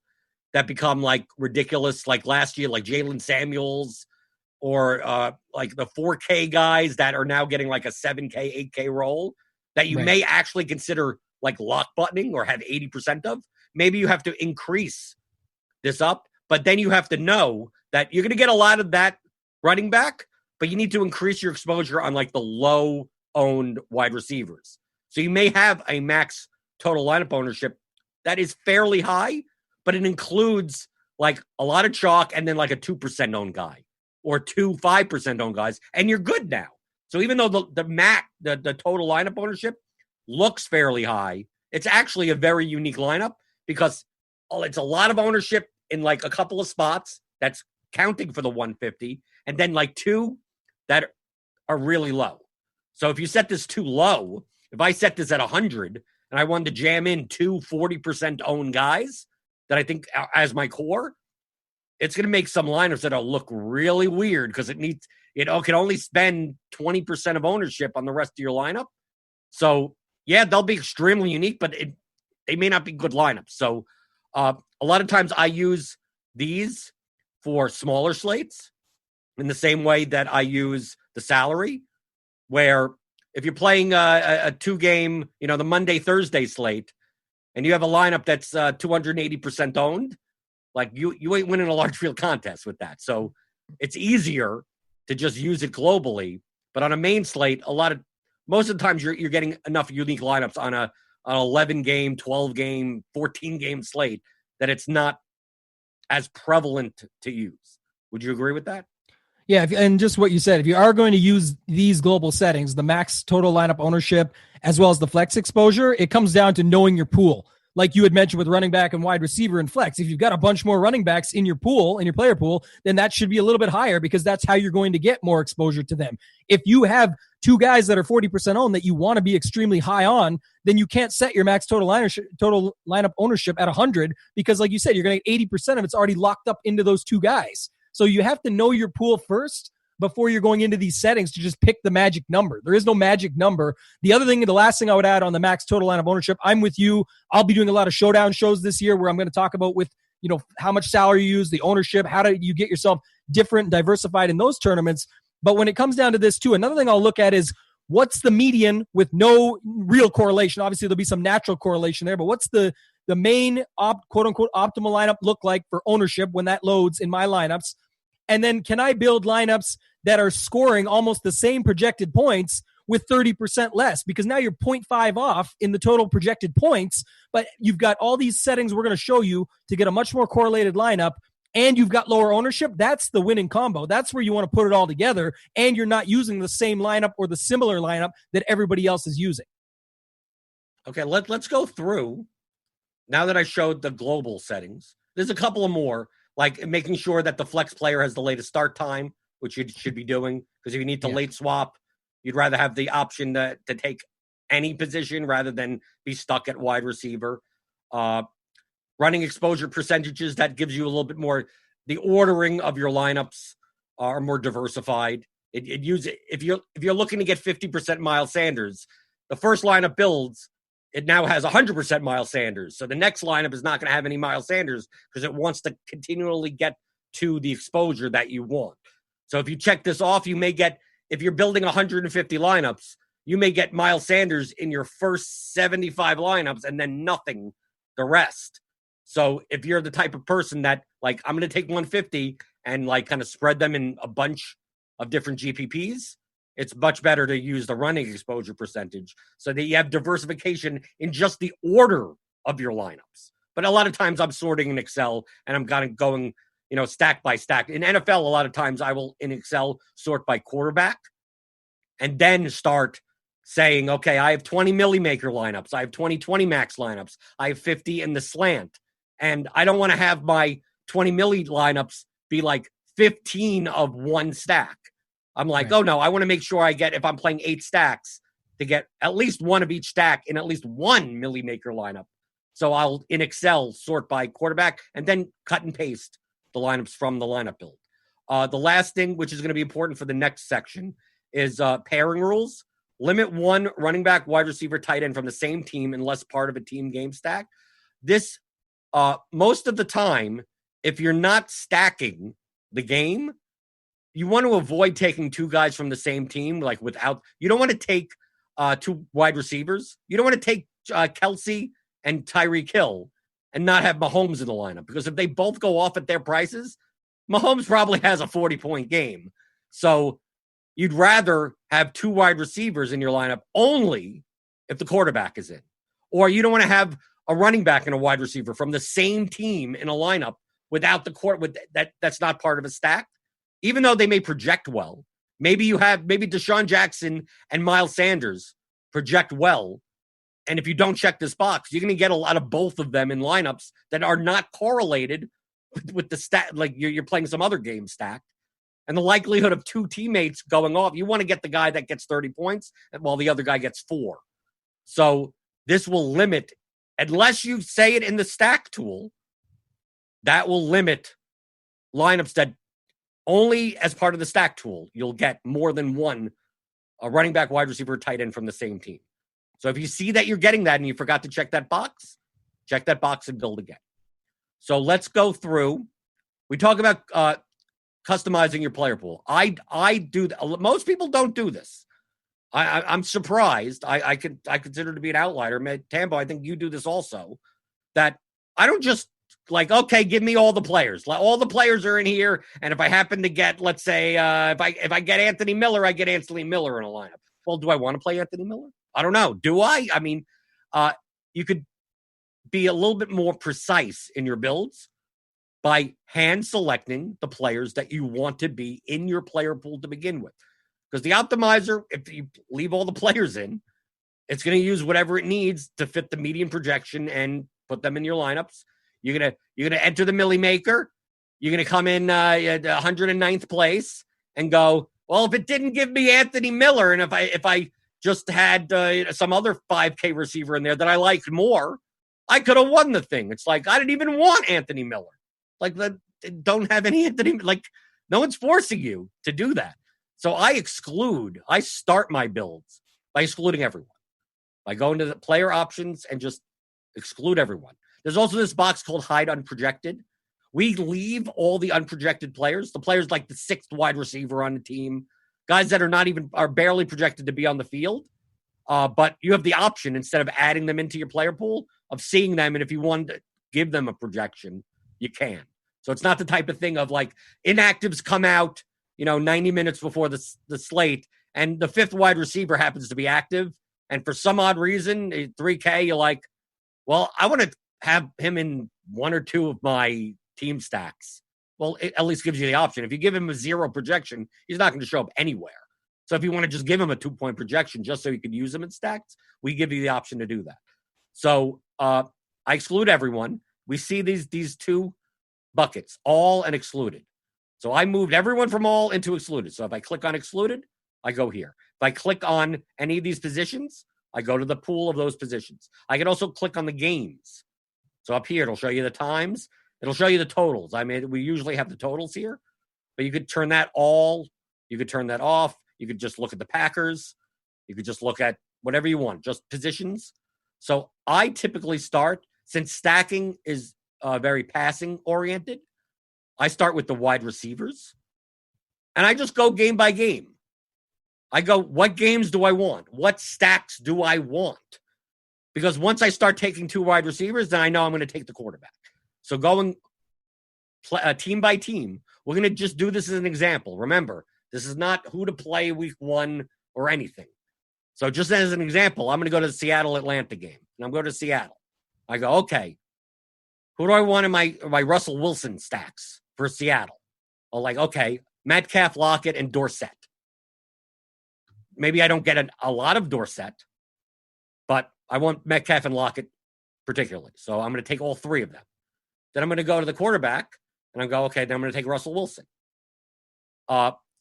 Speaker 1: that become like ridiculous, like last year, like Jalen Samuels, or like the 4K guys that are now getting like a 7K, 8K roll that you may actually consider like lock buttoning or have 80% of. Maybe you have to increase this up, but then you have to know that you're going to get a lot of that running back, but you need to increase your exposure on like the low owned wide receivers. So you may have a max total lineup ownership that is fairly high, but it includes like a lot of chalk and then like a 2% owned guy. Or 5% owned guys, and you're good now. So even though the total lineup ownership looks fairly high, it's actually a very unique lineup because it's a lot of ownership in like a couple of spots that's counting for the 150, and then like two that are really low. So if you set this too low, if I set this at 100 and I wanted to jam in 40% owned guys that I think as my core, it's going to make some lineups that'll look really weird because it can only spend 20% of ownership on the rest of your lineup. So, yeah, they'll be extremely unique, but they may not be good lineups. So, a lot of times I use these for smaller slates in the same way that I use the salary, where if you're playing a 2-game, the Monday-Thursday slate, and you have a lineup that's 280% owned, like you ain't winning a large field contest with that. So it's easier to just use it globally. But on a main slate, most of the times you're getting enough unique lineups on an 11-game, 12-game, 14-game slate that it's not as prevalent to use. Would you agree with that?
Speaker 2: Yeah, and just what you said, if you are going to use these global settings, the max total lineup ownership, as well as the flex exposure, it comes down to knowing your pool. Like you had mentioned with running back and wide receiver and flex, if you've got a bunch more running backs in your pool, in your player pool, then that should be a little bit higher because that's how you're going to get more exposure to them. If you have two guys that are 40% owned that you want to be extremely high on, then you can't set your max total lineup ownership at 100 because, like you said, you're going to get 80% of it's already locked up into those two guys. So you have to know your pool first before you're going into these settings to just pick the magic number. There is no magic number. The other thing, the last thing I would add on the max total lineup ownership, I'm with you. I'll be doing a lot of showdown shows this year where I'm going to talk about with, how much salary you use, the ownership, how do you get yourself different and diversified in those tournaments. But when it comes down to this too, another thing I'll look at is what's the median with no real correlation. Obviously there'll be some natural correlation there, but what's the main quote unquote optimal lineup look like for ownership when that loads in my lineups? And then can I build lineups that are scoring almost the same projected points with 30% less? Because now you're 0.5 off in the total projected points, but you've got all these settings we're going to show you to get a much more correlated lineup, and you've got lower ownership. That's the winning combo. That's where you want to put it all together, and you're not using the same lineup or the similar lineup that everybody else is using.
Speaker 1: Okay, let's go through. Now that I showed the global settings, there's a couple of more, like making sure that the flex player has the latest start time, which you should be doing, because if you need to late swap, you'd rather have the option to take any position rather than be stuck at wide receiver. Running exposure percentages, that gives you a little bit more. The ordering of your lineups are more diversified. If you're looking to get 50% Miles Sanders, the first lineup builds, it now has 100% Miles Sanders. So the next lineup is not going to have any Miles Sanders because it wants to continually get to the exposure that you want. So if you check this off, you may get, if you're building 150 lineups, you may get Miles Sanders in your first 75 lineups and then nothing the rest. So if you're the type of person that, like, I'm going to take 150 and like kind of spread them in a bunch of different GPPs, it's much better to use the running exposure percentage so that you have diversification in just the order of your lineups. But a lot of times I'm sorting in Excel and I'm kind of going, stack by stack. In NFL, a lot of times I will, in Excel, sort by quarterback and then start saying, okay, I have 20 milli maker lineups. I have 20 max lineups. I have 50 in the slant. And I don't want to have my 20 milli lineups be like 15 of one stack. I'm like, Oh no, I want to make sure I get, if I'm playing 8 stacks, to get at least one of each stack in at least one milli maker lineup. So I'll, in Excel, sort by quarterback and then cut and paste the lineups from the lineup build. The last thing, which is going to be important for the next section, is pairing rules. Limit one running back, wide receiver, tight end from the same team unless part of a team game stack. This, most of the time, if you're not stacking the game, you want to avoid taking 2 guys from the same team, like you don't want to take 2 wide receivers. You don't want to take Kelsey and Tyreek Hill and not have Mahomes in the lineup, because if they both go off at their prices, Mahomes probably has a 40-point game. So you'd rather have 2 wide receivers in your lineup only if the quarterback is in. Or you don't want to have a running back and a wide receiver from the same team in a lineup without the court with that's not part of a stack. Even though they may project well, maybe Deshaun Jackson and Miles Sanders project well. And if you don't check this box, you're going to get a lot of both of them in lineups that are not correlated with the stat. Like you're playing some other game stacked. And the likelihood of 2 teammates going off, you want to get the guy that gets 30 points while the other guy gets 4. So this will limit, unless you say it in the stack tool, that will limit lineups that only as part of the stack tool, you'll get more than one running back, wide receiver, tight end from the same team. So if you see that you're getting that and you forgot to check that box and build again. So let's go through. We talk about customizing your player pool. I do. Most people don't do this. I'm surprised. I consider to be an outlier. Tambo, I think you do this also. That I don't just like, okay, give me all the players. All the players are in here, and if I happen to get, let's say, if I get Anthony Miller, I get Anthony Miller in a lineup. Well, do I want to play Anthony Miller? I don't know. Do I? I mean, you could be a little bit more precise in your builds by hand selecting the players that you want to be in your player pool to begin with. Because the optimizer, if you leave all the players in, it's going to use whatever it needs to fit the median projection and put them in your lineups. You're gonna enter the Millie Maker. You're gonna come in at 109th place and go, well, if it didn't give me Anthony Miller, and if I just had some other 5K receiver in there that I liked more, I could have won the thing. It's like I didn't even want Anthony Miller. Like, don't have any Anthony. Like, no one's forcing you to do that. So I start my builds by excluding everyone. By going to the player options and just exclude everyone. There's also this box called Hide Unprojected. We leave all the unprojected players, the players like the sixth wide receiver on the team, guys that are barely projected to be on the field. But you have the option, instead of adding them into your player pool, of seeing them. And if you want to give them a projection, you can. So it's not the type of thing of like inactives come out, 90 minutes before the slate, and the fifth wide receiver happens to be active. And for some odd reason, 3K, you're like, well, I want to have him in one or two of my team stacks. Well, it at least gives you the option. If you give him a 0 projection, he's not going to show up anywhere. So if you want to just give him a 2-point projection just so you can use him in stacks, we give you the option to do that. So I exclude everyone. We see these two buckets, all and excluded. So I moved everyone from all into excluded. So if I click on excluded, I go here. If I click on any of these positions, I go to the pool of those positions. I can also click on the games. So up here, it'll show you the times. It'll show you the totals. I mean, we usually have the totals here, but you could turn that all. You could turn that off. You could just look at the Packers. You could just look at whatever you want, just positions. So I typically start, since stacking is very passing oriented, I start with the wide receivers, and I just go game by game. I go, what games do I want? What stacks do I want? Because once I start taking 2 wide receivers, then I know I'm going to take the quarterback. So going team by team, we're going to just do this as an example. Remember, this is not who to play week 1 or anything. So just as an example, I'm going to go to the Seattle-Atlanta game. And I'm going to Seattle. I go, okay, who do I want in my Russell Wilson stacks for Seattle? I'm like, okay, Metcalf, Lockett, and Dorsett. Maybe I don't get a lot of Dorsett, but I want Metcalf and Lockett particularly. So I'm going to take all 3 of them. Then I'm going to go to the quarterback, and I go, okay, then I'm going to take Russell Wilson.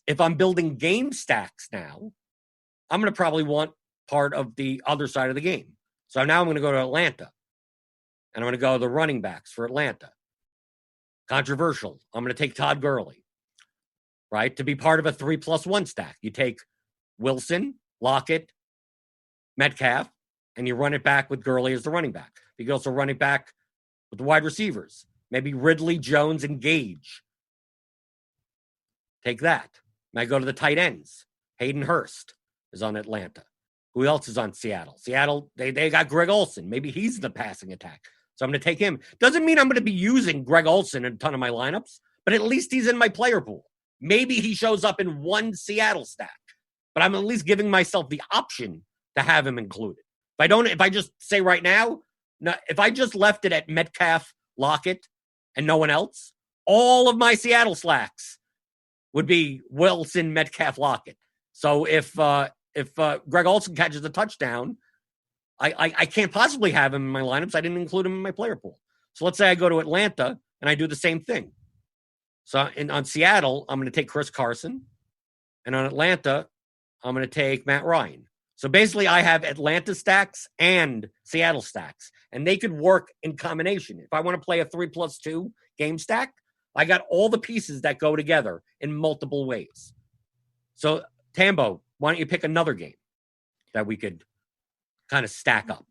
Speaker 1: If I'm building game stacks now, I'm going to probably want part of the other side of the game. So now I'm going to go to Atlanta, and I'm going to go to the running backs for Atlanta. Controversial. I'm going to take Todd Gurley, right, to be part of a 3+1 stack. You take Wilson, Lockett, Metcalf, and you run it back with Gurley as the running back. You can also run it back with the wide receivers. Maybe Ridley, Jones, and Gage. Take that. And I go to the tight ends. Hayden Hurst is on Atlanta. Who else is on Seattle? Seattle, they got Greg Olsen. Maybe he's in the passing attack. So I'm going to take him. Doesn't mean I'm going to be using Greg Olsen in a ton of my lineups, but at least he's in my player pool. Maybe he shows up in one Seattle stack, but I'm at least giving myself the option to have him included. If I just say right now, if I just left it at Metcalf, Lockett, and no one else, all of my Seattle slacks would be Wilson, Metcalf, Lockett. So if Greg Olsen catches a touchdown, I can't possibly have him in my lineups. I didn't include him in my player pool. So let's say I go to Atlanta and I do the same thing. So on Seattle, I'm going to take Chris Carson. And on Atlanta, I'm going to take Matt Ryan. So basically, I have Atlanta stacks and Seattle stacks, and they could work in combination. If I want to play a 3+2 game stack, I got all the pieces that go together in multiple ways. So, Tambo, why don't you pick another game that we could kind of stack up?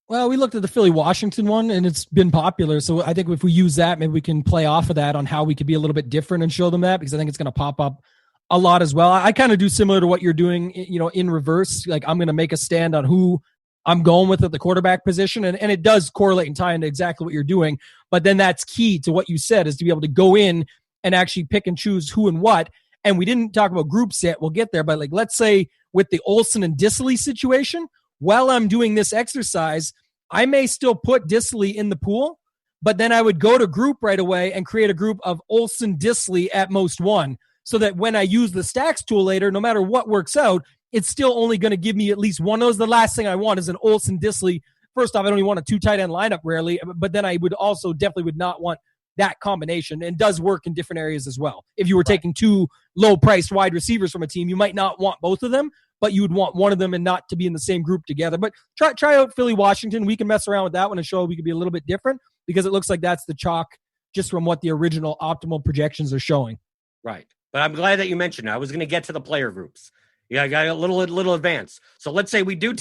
Speaker 2: Well, we looked at the Philly-Washington one, and it's been popular. So I think if we use that, maybe we can play off of that on how we could be a little bit different and show them that, because I think it's going to pop up a lot as well. I kind of do similar to what you're doing, in reverse. Like, I'm going to make a stand on who I'm going with at the quarterback position, and it does correlate and tie into exactly what you're doing. But then that's key to what you said, is to be able to go in and actually pick and choose who and what. And we didn't talk about groups yet. We'll get there. But like, let's say with the Olsen and Disley situation, while I'm doing this exercise, I may still put Disley in the pool, but then I would go to group right away and create a group of Olsen Disley at most one, so that when I use the stacks tool later, no matter what works out, it's still only going to give me at least one of those. The last thing I want is an Olsen Disley. First off, I don't even want a 2 tight end lineup rarely, but then I would also definitely would not want that combination, and does work in different areas as well. If you were taking 2 low-priced wide receivers from a team, you might not want both of them, but you would want one of them and not to be in the same group together. But try out Philly-Washington. We can mess around with that one and show we could be a little bit different, because it looks like that's the chalk just from what the original optimal projections are showing.
Speaker 1: Right. But I'm glad that you mentioned it. I was going to get to the player groups. Yeah, I got a little advanced. So let's say we do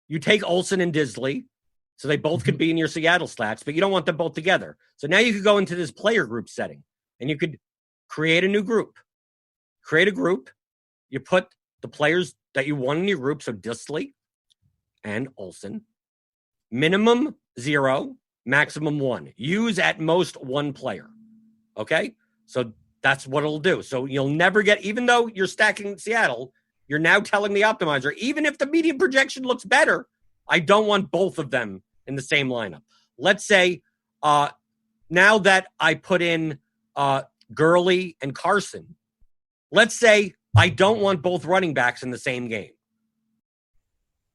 Speaker 1: you take Olsen and Disley, so they both could be in your Seattle stacks, but you don't want them both together. So now you could go into this player group setting, and you could create a new group. Create a group. You put the players that you want in your group, so Disley and Olsen. Minimum 0, maximum 1. Use at most 1 player. Okay? So that's what it'll do. So you'll never get, even though you're stacking Seattle, you're now telling the optimizer, even if the median projection looks better, I don't want both of them in the same lineup. Let's say now that I put in Gurley and Carson, let's say I don't want both running backs in the same game.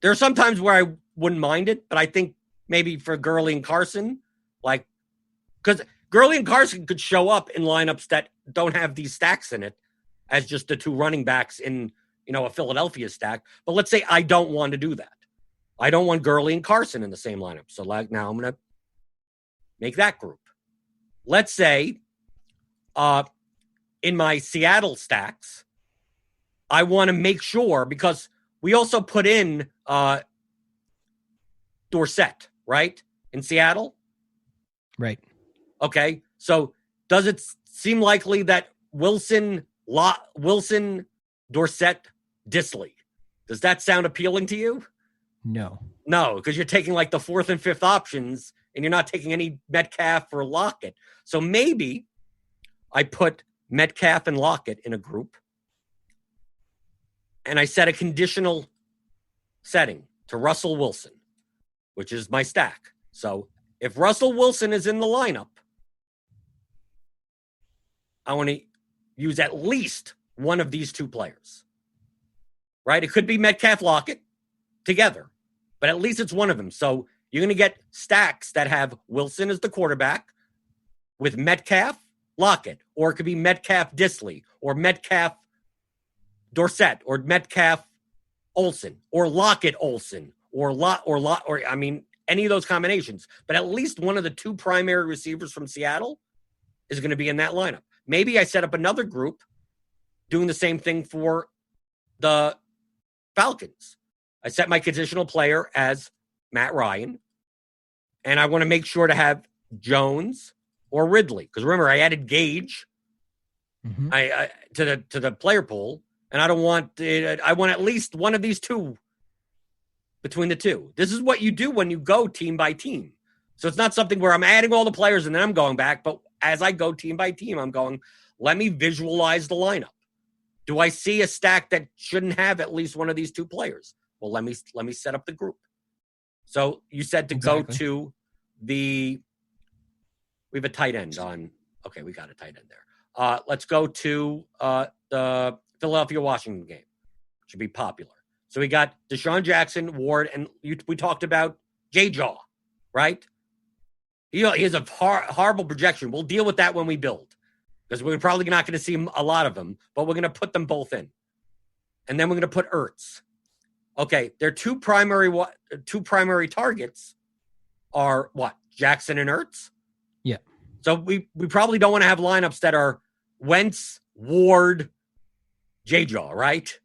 Speaker 1: There are some times where I wouldn't mind it, but I think maybe for Gurley and Carson, because Gurley and Carson could show up in lineups that don't have these stacks in it as just the 2 running backs in, a Philadelphia stack. But let's say I don't want to do that. I don't want Gurley and Carson in the same lineup. So now I'm going to make that group. Let's say in my Seattle stacks, I want to make sure, because we also put in Dorsett, right? In Seattle?
Speaker 2: Right.
Speaker 1: Okay. So does it seem likely that Wilson, Dorsett, Disley, does that sound appealing to you?
Speaker 2: No,
Speaker 1: because you're taking like the 4th and 5th options, and you're not taking any Metcalf or Lockett. So maybe I put Metcalf and Lockett in a group, and I set a conditional setting to Russell Wilson, which is my stack. So if Russell Wilson is in the lineup, I want to use at least one of these 2 players, right? It could be Metcalf, Lockett together, but at least it's one of them. So you're going to get stacks that have Wilson as the quarterback with Metcalf, Lockett, or it could be Metcalf, Disley, or Metcalf, Dorsett, or Metcalf, Olsen, or Lockett, Olsen, or any of those combinations. But at least one of the 2 primary receivers from Seattle is going to be in that lineup. Maybe I set up another group doing the same thing for the Falcons. I set my conditional player as Matt Ryan, and I want to make sure to have Jones or Ridley, because remember I added Gage to the player pool, and I don't want I want at least one of these 2 between the 2. This is what you do when you go team by team. So it's not something where I'm adding all the players and then I'm going back, but as I go team by team, I'm going, let me visualize the lineup. Do I see a stack that shouldn't have at least one of these 2 players? Well, let me set up the group. So you said to go to we have a tight end on. Okay, we got a tight end there. Let's go to the Philadelphia Washington game. Should be popular. So we got Deshaun Jackson, Ward, and we talked about J-Jaw, right? He has a horrible projection. We'll deal with that when we build, because we're probably not going to see a lot of them, but we're going to put them both in. And then we're going to put Ertz. Okay, their two primary targets are what? Jackson and Ertz?
Speaker 2: Yeah.
Speaker 1: So we probably don't want to have lineups that are Wentz, Ward, J-Jaw, right?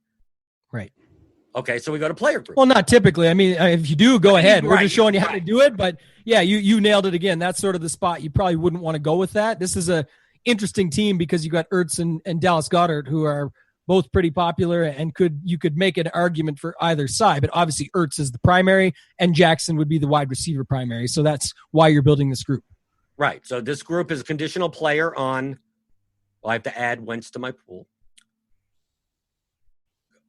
Speaker 2: Right.
Speaker 1: Okay, so we go to player group.
Speaker 2: Well, not typically. I mean, if you do, go ahead. We're just showing you how to do it. But yeah, you nailed it again. That's sort of the spot. You probably wouldn't want to go with that. This is a interesting team because you got Ertz and Dallas Goedert, who are both pretty popular, and you could make an argument for either side. But obviously, Ertz is the primary, and Jackson would be the wide receiver primary. So that's why you're building this group.
Speaker 1: Right. So this group is a conditional player on. Well, I have to add Wentz to my pool.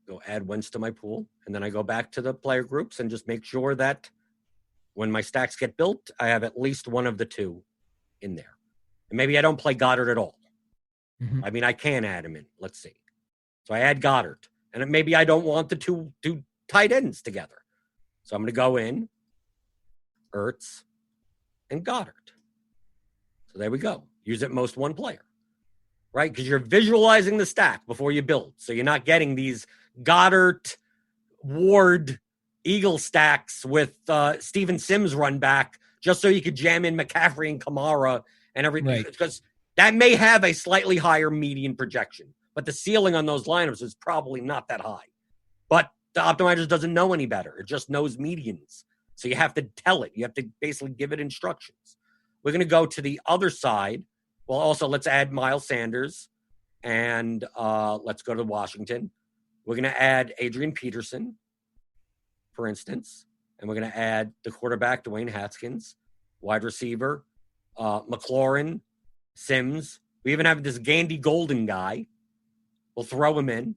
Speaker 1: Go add Wentz to my pool, and then I go back to the player groups and just make sure that when my stacks get built, I have at least one of the two in there. And maybe I don't play Goddard at all. Mm-hmm. I mean, I can add him in. Let's see. So I add Goddard, and maybe I don't want the two tight ends together. So I'm going to go in Ertz and Goddard. So there we go. Use at most one player, right? Because you're visualizing the stack before you build. So you're not getting these Goddard, Ward, Eagle stacks with Steven Sims run back just so you could jam in McCaffrey and Kamara and everything. Right. Because that may have a slightly higher median projection, but the ceiling on those lineups is probably not that high. But the optimizer doesn't know any better. It just knows medians. So you have to tell it. You have to basically give it instructions. We're going to go to the other side. Well, also, let's add Miles Sanders, and let's go to Washington. We're going to add Adrian Peterson, for instance, and we're going to add the quarterback, Dwayne Haskins, wide receiver, McLaurin, Sims. We even have this Gandy Golden guy. We'll throw him in.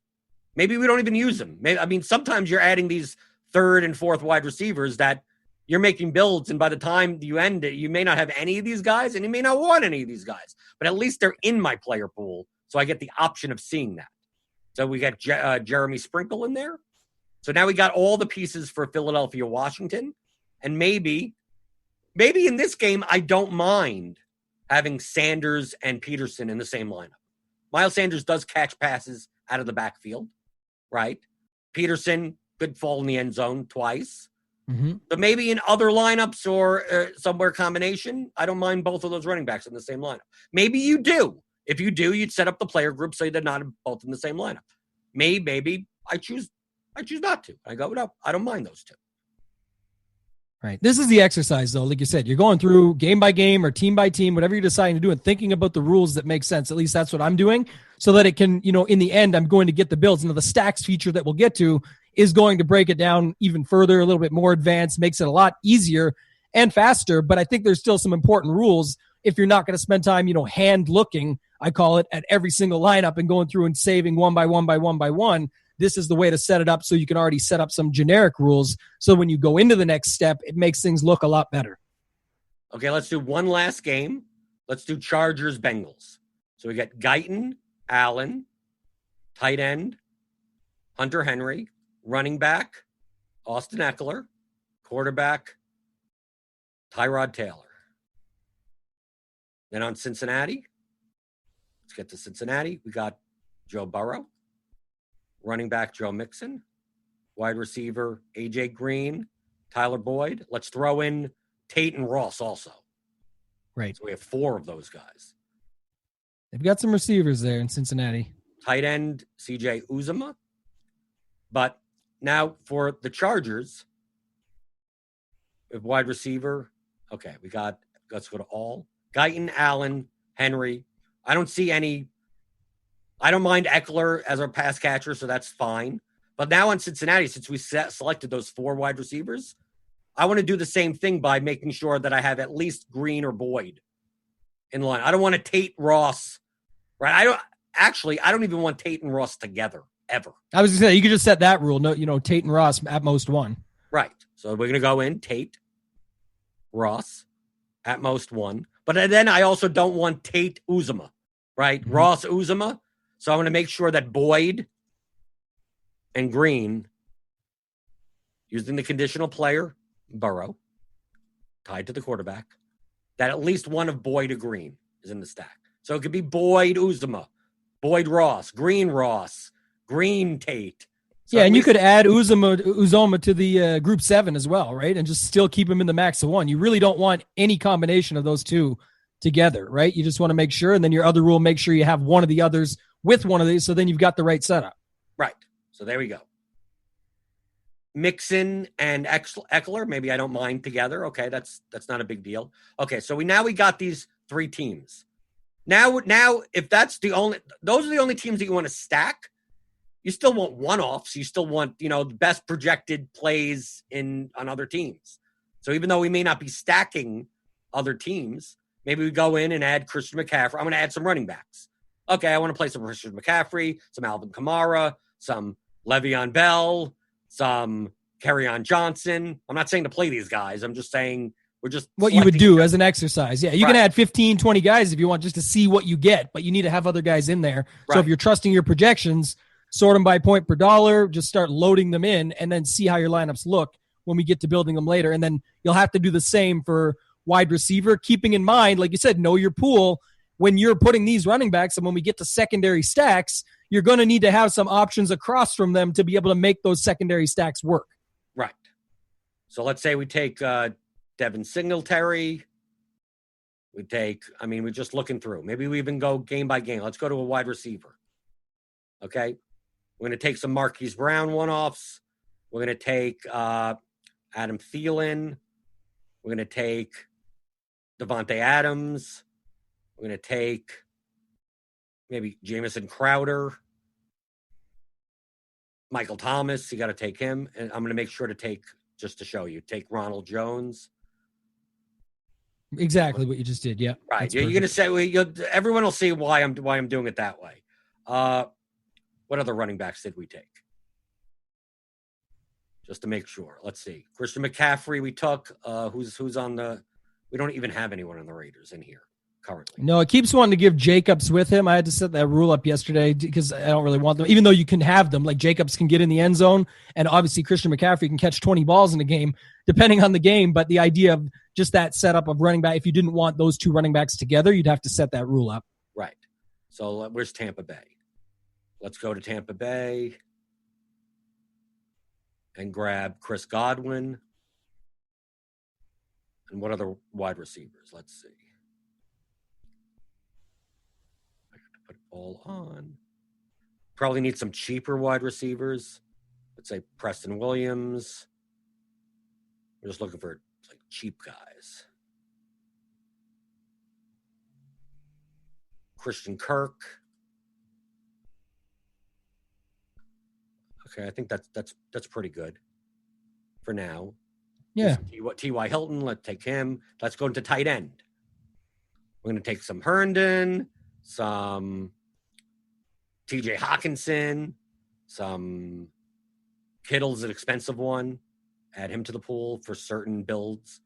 Speaker 1: Maybe we don't even use him. Sometimes you're adding these third and fourth wide receivers that you're making builds, and by the time you end it, you may not have any of these guys, and you may not want any of these guys. But at least they're in my player pool, so I get the option of seeing that. So we got Jeremy Sprinkle in there. So now we got all the pieces for Philadelphia, Washington. And maybe in this game, I don't mind having Sanders and Peterson in the same lineup. Miles Sanders does catch passes out of the backfield, right? Peterson could fall in the end zone twice. Mm-hmm. But maybe in other lineups or somewhere combination, I don't mind both of those running backs in the same lineup. Maybe you do. If you do, you'd set up the player group so they're not both in the same lineup. Maybe I choose not to. I go, no, I don't mind those two.
Speaker 2: Right. This is the exercise, though. Like you said, you're going through game by game or team by team, whatever you're deciding to do, and thinking about the rules that make sense. At least that's what I'm doing, so that it can, in the end, I'm going to get the builds. Now, the stacks feature that we'll get to is going to break it down even further, a little bit more advanced, makes it a lot easier and faster. But I think there's still some important rules if you're not going to spend time, hand looking, I call it, at every single lineup and going through and saving one by one by one by one. This is the way to set it up so you can already set up some generic rules. So when you go into the next step, it makes things look a lot better.
Speaker 1: Okay, let's do one last game. Let's do Chargers-Bengals. So we got Guyton, Allen, tight end, Hunter Henry, running back, Austin Eckler, quarterback, Tyrod Taylor. Then on Cincinnati, let's get to Cincinnati. We got Joe Burrow, running back Joe Mixon, wide receiver A.J. Green, Tyler Boyd. Let's throw in Tate and Ross also.
Speaker 2: Right.
Speaker 1: So we have 4 of those guys.
Speaker 2: They've got some receivers there in Cincinnati. Tight
Speaker 1: end C.J. Uzomah. But now for the Chargers, we have wide receiver. Okay, let's go to all. Guyton, Allen, Henry. I don't mind Eckler as our pass catcher, so that's fine. But now on Cincinnati, since we selected those 4 wide receivers, I want to do the same thing by making sure that I have at least Green or Boyd in line. I don't want to Tate Ross, right? I don't even want Tate and Ross together ever.
Speaker 2: I was going to say, you could just set that rule. No, Tate and Ross at most 1.
Speaker 1: Right. So we're going to go in Tate, Ross, at most 1. But then I also don't want Tate Uzomah, right? Mm-hmm. Ross Uzomah. So I'm going to make sure that Boyd and Green, using the conditional player, Burrow, tied to the quarterback, that at least one of Boyd or Green is in the stack. So it could be Boyd Uzomah, Boyd Ross, Green Tate. So
Speaker 2: yeah, and you could add Uzomah to the group 7 as well, right? And just still keep him in the max of 1. You really don't want any combination of those two together, right? You just want to make sure, and then your other rule, make sure you have one of the others with one of these, so then you've got the right setup.
Speaker 1: Right. So there we go. Mixon and Eckler. Maybe I don't mind together. Okay, that's not a big deal. Okay, so we got these 3 teams. Now, if those are the only teams that you want to stack, you still want one-offs. You still want, the best projected plays on other teams. So even though we may not be stacking other teams, maybe we go in and add Christian McCaffrey. I'm going to add some running backs. Okay, I want to play some Christian McCaffrey, some Alvin Kamara, some Le'Veon Bell, some Kerryon Johnson. I'm not saying to play these guys. I'm just saying we're just
Speaker 2: what you would do as an exercise. Yeah, you can add 15, 20 guys if you want just to see what you get, but you need to have other guys in there. Right. So if you're trusting your projections, sort them by point per dollar, just start loading them in and then see how your lineups look when we get to building them later. And then you'll have to do the same for wide receiver, keeping in mind, like you said, know your pool. When you're putting these running backs and when we get to secondary stacks, you're going to need to have some options across from them to be able to make those secondary stacks work.
Speaker 1: Right. So let's say we take Devin Singletary. We're just looking through. Maybe we even go game by game. Let's go to a wide receiver. Okay. We're going to take some Marquise Brown one-offs. We're going to take Adam Thielen. We're going to take Devontae Adams. We're going to take maybe Jamison Crowder. Michael Thomas, you got to take him. And I'm going to make sure to take, just to show you, take Ronald Jones.
Speaker 2: Exactly what you just did, yeah.
Speaker 1: Right. You're going to say, everyone will see why I'm doing it that way. What other running backs did we take? Just to make sure. Let's see. Christian McCaffrey we took. Who's on the – we don't even have anyone on the Raiders in here currently.
Speaker 2: No, it keeps wanting to give Jacobs with him. I had to set that rule up yesterday because I don't really want them. Even though you can have them, like Jacobs can get in the end zone, and obviously Christian McCaffrey can catch 20 balls in a game, depending on the game. But the idea of just that setup of running back, if you didn't want those 2 running backs together, you'd have to set that rule up.
Speaker 1: Right. So where's Tampa Bay? Let's go to Tampa Bay and grab Chris Godwin. And what other wide receivers? Let's see. I have to put it all on. Probably need some cheaper wide receivers. Let's say Preston Williams. We're just looking for cheap guys. Christian Kirk. Okay, I think that's pretty good for now.
Speaker 2: Yeah.
Speaker 1: T.Y. Hilton, let's take him. Let's go into tight end. We're going to take some Herndon, some T.J. Hawkinson, some Kittle's an expensive one. Add him to the pool for certain builds.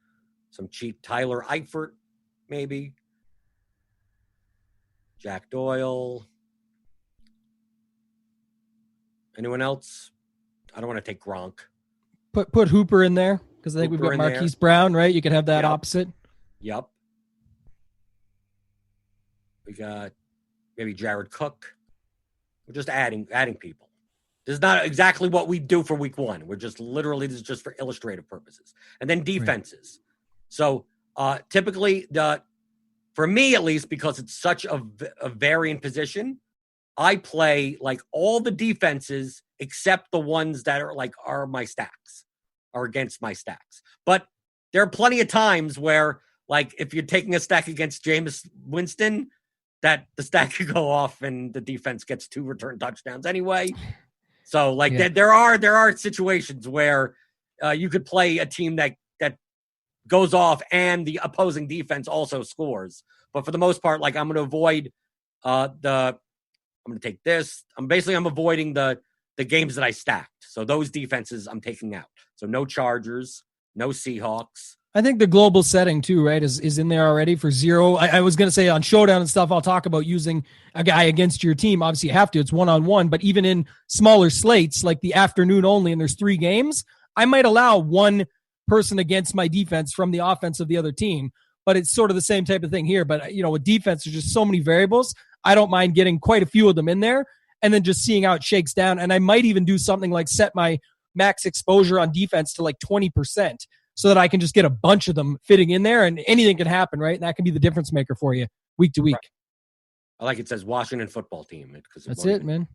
Speaker 1: Some cheap Tyler Eifert, maybe. Jack Doyle. Anyone else? I don't want to take Gronk.
Speaker 2: Put Hooper in there because I think we've got Marquise Brown, right? You could have that opposite.
Speaker 1: Yep. We got maybe Jared Cook. We're just adding people. This is not exactly what we do for week 1. We're just literally, this is just for illustrative purposes. And then defenses. Right. So typically, for me at least, because it's such a varying position, I play all the defenses except the ones that are my stacks, are against my stacks. But there are plenty of times where, if you're taking a stack against Jameis Winston, that the stack could go off and the defense gets 2 return touchdowns anyway. So there are situations where you could play a team that goes off and the opposing defense also scores. But for the most part, I'm going to avoid I'm going to take this. I'm avoiding the games that I stacked. So those defenses I'm taking out. So no Chargers, no Seahawks.
Speaker 2: I think the global setting too, right, is in there already for 0. I was going to say on Showdown and stuff, I'll talk about using a guy against your team. Obviously you have to, it's 1-on-1, but even in smaller slates, like the afternoon only, and there's 3 games, I might allow 1 person against my defense from the offense of the other team. But it's sort of the same type of thing here. But, with defense, there's just so many variables. I don't mind getting quite a few of them in there and then just seeing how it shakes down. And I might even do something like set my max exposure on defense to 20% so that I can just get a bunch of them fitting in there and anything can happen, right? And that can be the difference maker for you week to week.
Speaker 1: Right. It says Washington football team.
Speaker 2: That's it, man.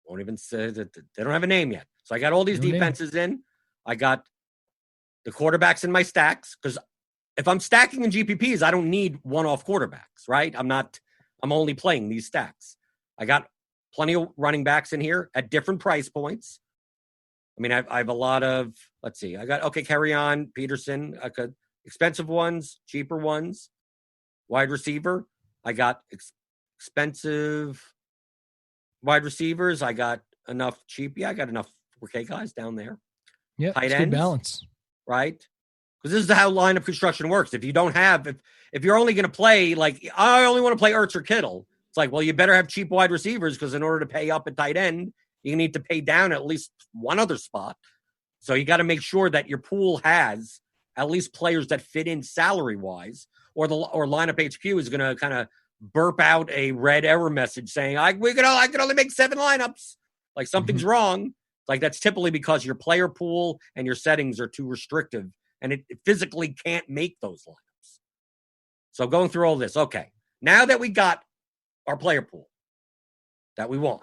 Speaker 1: Won't even say that they don't have a name yet. So I got all these defenses in. I got the quarterbacks in my stacks, because if I'm stacking in GPPs, I don't need one-off quarterbacks, right? I'm only playing these stacks. I got plenty of running backs in here at different price points. I mean, I have a lot of, let's see, I got, carry on, Peterson, I could, expensive ones, cheaper ones, wide receiver. I got expensive wide receivers. I got enough cheap. Yeah, I got enough 4K guys down there.
Speaker 2: Yeah,
Speaker 1: tight
Speaker 2: it's
Speaker 1: ends,
Speaker 2: good balance.
Speaker 1: Right? Because this is how lineup construction works. If you don't have, if you're only going to play, like, I only want to play Ertz or Kittle, it's like, well, you better have cheap wide receivers, because in order to pay up at tight end, you need to pay down at least one other spot. So you got to make sure that your pool has at least players that fit in salary-wise, or LineupHQ is going to kind of burp out a red error message saying, I can only make 7 lineups. Like, something's wrong. Like, that's typically because your player pool and your settings are too restrictive, and it physically can't make those lineups. So going through all this, okay, now that we got our player pool that we want,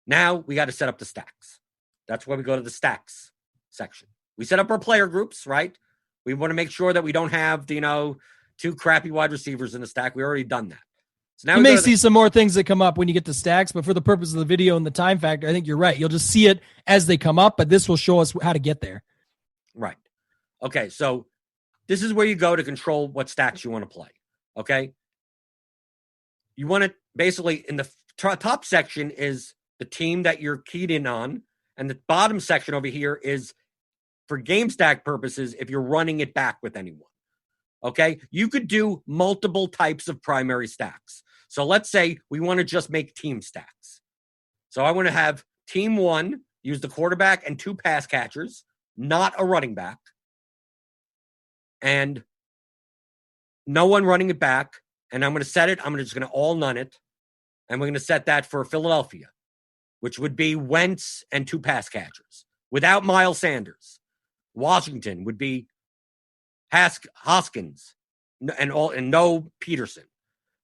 Speaker 1: now we got to set up the stacks. That's where we go to the stacks section. We set up our player groups, right? We want to make sure that we don't have, 2 crappy wide receivers in the stack. We already done that. So now
Speaker 2: you may see some more things that come up when you get to stacks, but for the purpose of the video and the time factor, I think you're right. You'll just see it as they come up, but this will show us how to get there.
Speaker 1: Right. Okay, so this is where you go to control what stacks you want to play, okay? You want to basically, in the top section is the team that you're keyed in on, and the bottom section over here is for game stack purposes if you're running it back with anyone, okay? You could do multiple types of primary stacks. So let's say we want to just make team stacks. So I want to have team 1 use the quarterback and 2 pass catchers, not a running back, and no one running it back. And I'm going to set it. I'm just going to all none it. And we're going to set that for Philadelphia, which would be Wentz and 2 pass catchers without Miles Sanders. Washington would be Hoskins and no Peterson.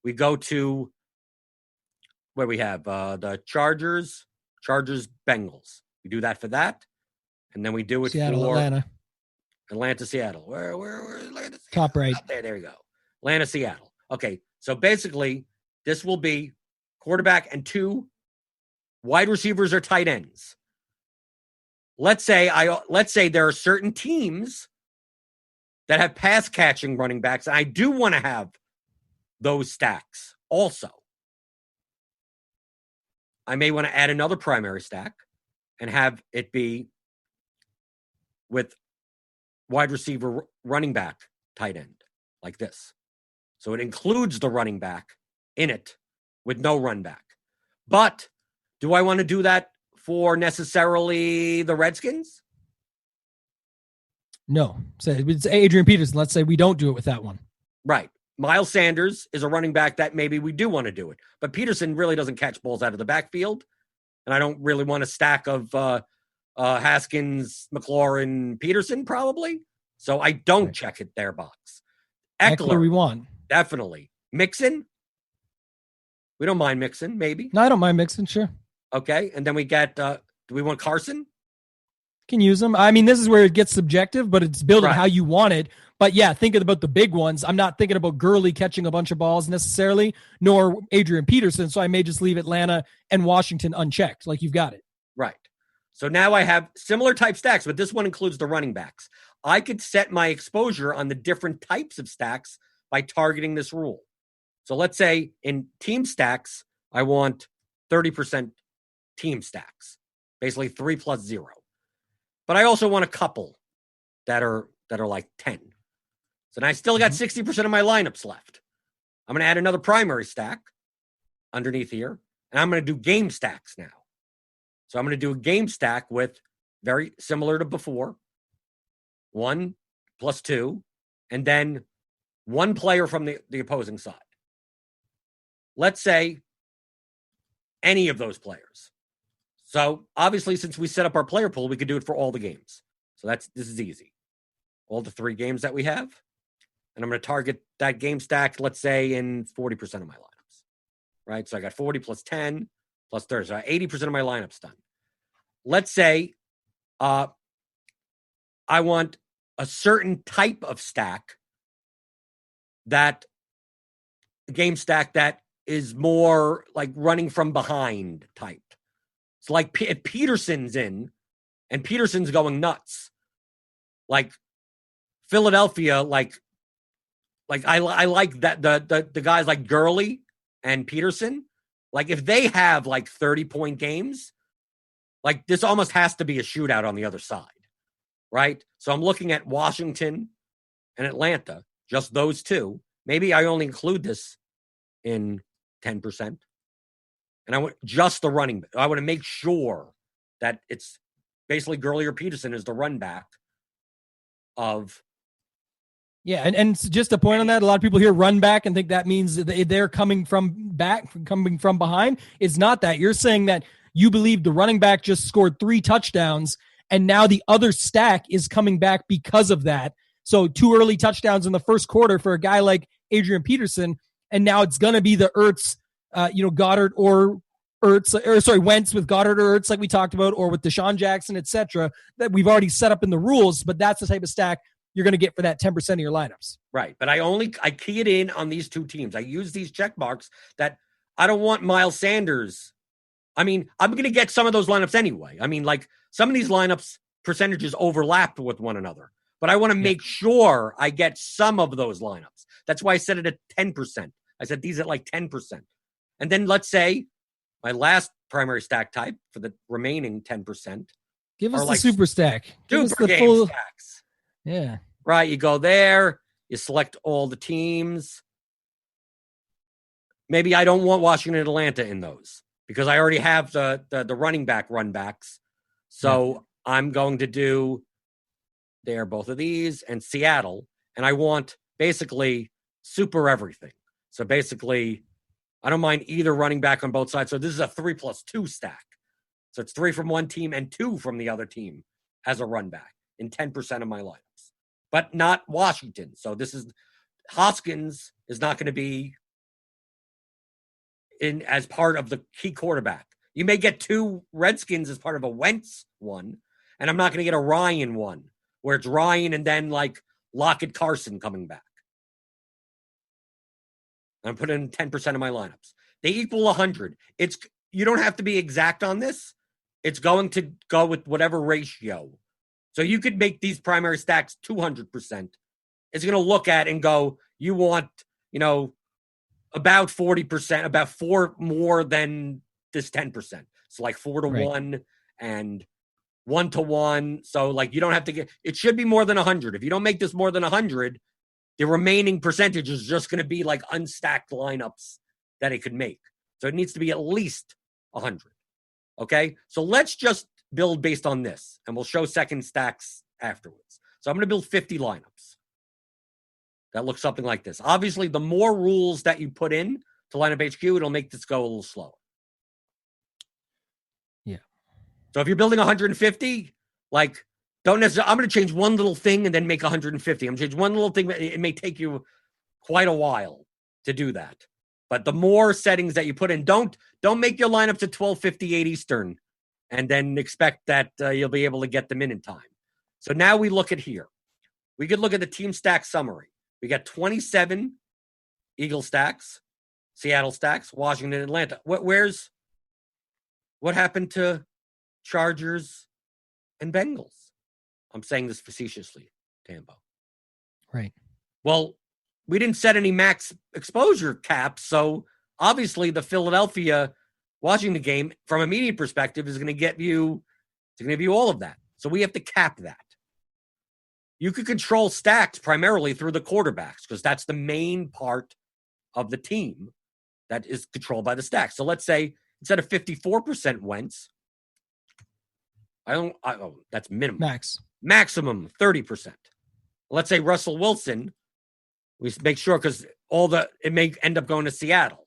Speaker 1: We go to where we have the Chargers, Bengals. We do that for that. And then we do it
Speaker 2: Seattle,
Speaker 1: for
Speaker 2: Atlanta,
Speaker 1: Seattle. Where Atlanta,
Speaker 2: top right.
Speaker 1: There we go. Atlanta, Seattle. Okay, so basically, this will be quarterback and 2 wide receivers or tight ends. Let's say there are certain teams that have pass catching running backs, and I do want to have those stacks also. I may want to add another primary stack and have it be with wide receiver, running back, tight end, like this. So it includes the running back in it with no run back. But do I want to do that for necessarily the Redskins?
Speaker 2: No. So it's Adrian Peterson. Let's say we don't do it with that one.
Speaker 1: Right. Miles Sanders is a running back that maybe we do want to do it. But Peterson really doesn't catch balls out of the backfield. And I don't really want a stack of Haskins, McLaurin, Peterson probably. So I don't check it there box.
Speaker 2: Eckler we want.
Speaker 1: Definitely. Mixon? We don't mind Mixon, maybe.
Speaker 2: No, I don't mind Mixon, sure.
Speaker 1: Okay. And then we get, do we want Carson?
Speaker 2: Can use them. I mean, this is where it gets subjective, but it's built how you want it. But yeah, thinking about the big ones, I'm not thinking about Gurley catching a bunch of balls necessarily, nor Adrian Peterson. So I may just leave Atlanta and Washington unchecked. Like, you've got it.
Speaker 1: Right. So now I have similar type stacks, but this one includes the running backs. I could set my exposure on the different types of stacks by targeting this rule. So let's say in team stacks, I want 30% team stacks, basically 3 plus 0. But I also want a couple that are like 10. So now I still got 60% of my lineups left. I'm going to add another primary stack underneath here, and I'm going to do game stacks now. So I'm going to do a game stack with very similar to before, 1 plus 2, and then 1 player from the opposing side. Let's say any of those players. So obviously, since we set up our player pool, we could do it for all the games. So this is easy. All the 3 games that we have. And I'm going to target that game stack, let's say, in 40% of my lineups. Right? So I got 40 plus 10 plus 30. So I got 80% of my lineups done. Let's say I want a certain type of stack, that game stack that is more like running from behind type. It's like if Peterson's in and Peterson's going nuts, like Philadelphia, like I like that the guys like Gurley and Peterson, like if they have like 30-point games, like this almost has to be a shootout on the other side, right? So I'm looking at Washington and Atlanta, just those two. Maybe I only include this in 10%. And I want just the running. I want to make sure that it's basically Gurley or Peterson is the run back of.
Speaker 2: Yeah, and just a point on that, a lot of people hear run back and think that means they're coming from behind. It's not that. You're saying that you believe the running back just scored 3 touchdowns, and now the other stack is coming back because of that. So 2 early touchdowns in the first quarter for a guy like Adrian Peterson, and now it's going to be the Ertz, Goddard or Wentz with Goddard or Ertz like we talked about, or with Deshaun Jackson, etc. that we've already set up in the rules, but that's the type of stack you're going to get for that 10% of your lineups.
Speaker 1: Right. But I key it in on these 2 teams. I use these check marks that I don't want Miles Sanders. I mean, I'm going to get some of those lineups anyway. I mean, like some of these lineups percentages overlap with one another, but I want to make sure I get some of those lineups. That's why I set it at 10%. I said these at like 10%. And then let's say my last primary stack type for the remaining 10%.
Speaker 2: Give us the
Speaker 1: like
Speaker 2: super stack. Give us
Speaker 1: super
Speaker 2: the
Speaker 1: game
Speaker 2: full
Speaker 1: stacks.
Speaker 2: Yeah.
Speaker 1: Right. You go there, you select all the teams. Maybe I don't want Washington and Atlanta in those because I already have the running back run backs. So I'm going to do there both of these and Seattle. And I want basically super everything. So basically, I don't mind either running back on both sides. So this is a 3+2 stack. So it's 3 from one team and 2 from the other team as a run back in 10% of my lineups, but not Washington. So this is Hoskins is not going to be in as part of the key quarterback. You may get 2 Redskins as part of a Wentz one, and I'm not going to get a Ryan one where it's Ryan and then like Lockett Carson coming back. I'm putting in 10% of my lineups. They equal 100. You don't have to be exact on this. It's going to go with whatever ratio. So you could make these primary stacks 200%. It's going to look at and go, you want, about 40%, about 4 more than this 10%. So like 4 to 1 and 1 to 1. So like you don't have to get, it should be more than 100. If you don't make this more than 100, the remaining percentage is just going to be like unstacked lineups that it could make. So it needs to be at least 100. Okay. So let's just build based on this and we'll show second stacks afterwards. So I'm going to build 50 lineups. That looks something like this. Obviously, the more rules that you put in to LineupHQ, it'll make this go a little slower.
Speaker 2: Yeah.
Speaker 1: So if you're building 150, like don't necessarily, I'm going to change one little thing and then make 150. I'm going to change one little thing. It may take you quite a while to do that. But the more settings that you put in, don't make your lineups at 12:58 Eastern and then expect that you'll be able to get them in time. So now we look at here. We could look at the team stack summary. We got 27 Eagle stacks, Seattle stacks, Washington, Atlanta. What happened to Chargers and Bengals? I'm saying this facetiously, Tambo.
Speaker 2: Right.
Speaker 1: Well, we didn't set any max exposure caps, so obviously the Philadelphia Washington game, from a media perspective, is going to give you all of that. So we have to cap that. You could control stacks primarily through the quarterbacks because that's the main part of the team that is controlled by the stacks. So let's say instead of 54% Wentz, that's minimum. Maximum 30%. Let's say Russell Wilson, we make sure because it may end up going to Seattle.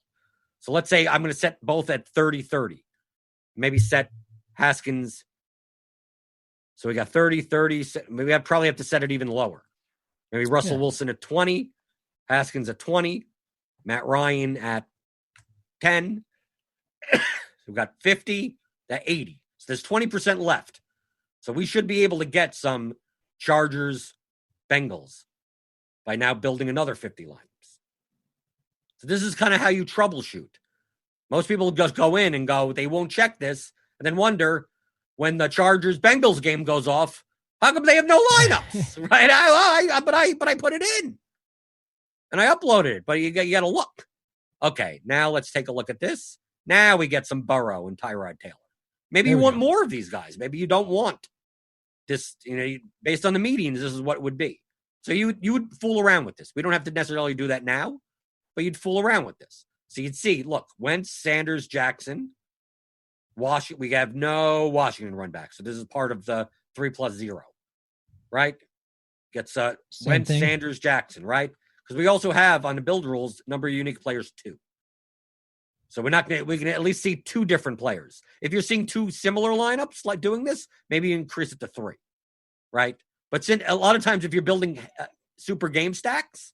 Speaker 1: So let's say I'm going to set both at 30-30. Maybe set Haskins. So we got 30-30. Maybe I probably have to set it even lower. Maybe Russell Wilson at 20, Haskins at 20, Matt Ryan at 10. So we've got 50 to 80. So there's 20% left. So we should be able to get some Chargers, Bengals by now building another 50 lineups. So this is kind of how you troubleshoot. Most people just go in and go, they won't check this, and then wonder when the Chargers-Bengals game goes off, how come they have no lineups, right? But I put it in, and I uploaded it, but you got to look. Okay, now let's take a look at this. Now we get some Burrow and Tyrod Taylor. Maybe you want more of these guys. Maybe you don't want this, based on the medians, this is what it would be. So you would fool around with this. We don't have to necessarily do that now, but you'd fool around with this. So you'd see, look, Wentz, Sanders, Jackson, Washington. We have no Washington run back. So this is part of the 3+0, right? Gets Wentz, Sanders, Jackson, right? Because we also have on the build rules number of unique players 2. So we can at least see 2 different players. If you're seeing 2 similar lineups like doing this, maybe you increase it to 3, right? But a lot of times if you're building super game stacks,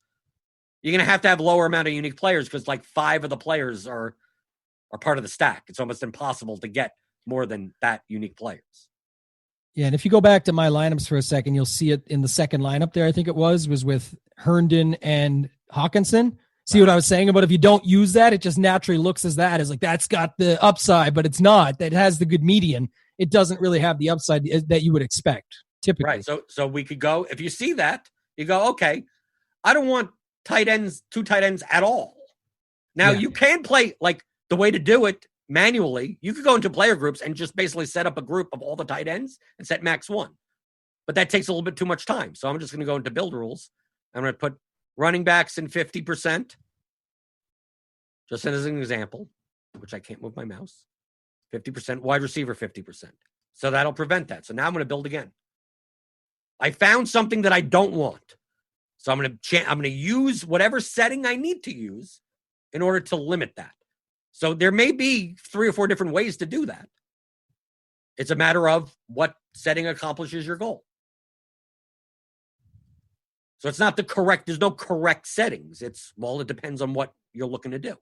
Speaker 1: you're going to have lower amount of unique players because like 5 of the players are part of the stack. It's almost impossible to get more than that unique players.
Speaker 2: Yeah, and if you go back to my lineups for a second, you'll see it in the second lineup there, I think it was with Herndon and Hawkinson. See what I was saying about if you don't use that, it just naturally looks as that. It's like that's got the upside, but it's not. That has the good median. It doesn't really have the upside that you would expect typically.
Speaker 1: Right. So we could go, if you see that, you go, okay, I don't want 2 tight ends at all. Now you can play like the way to do it manually. You could go into player groups and just basically set up a group of all the tight ends and set max 1. But that takes a little bit too much time. So I'm just going to go into build rules. I'm going to put running backs in 50%, just as an example, which I can't move my mouse. 50%, wide receiver 50%. So that'll prevent that. So now I'm going to build again. I found something that I don't want. So I'm going to use whatever setting I need to use in order to limit that. So there may be 3 or 4 different ways to do that. It's a matter of what setting accomplishes your goal. So it's not there's no correct settings. It depends on what you're looking to do.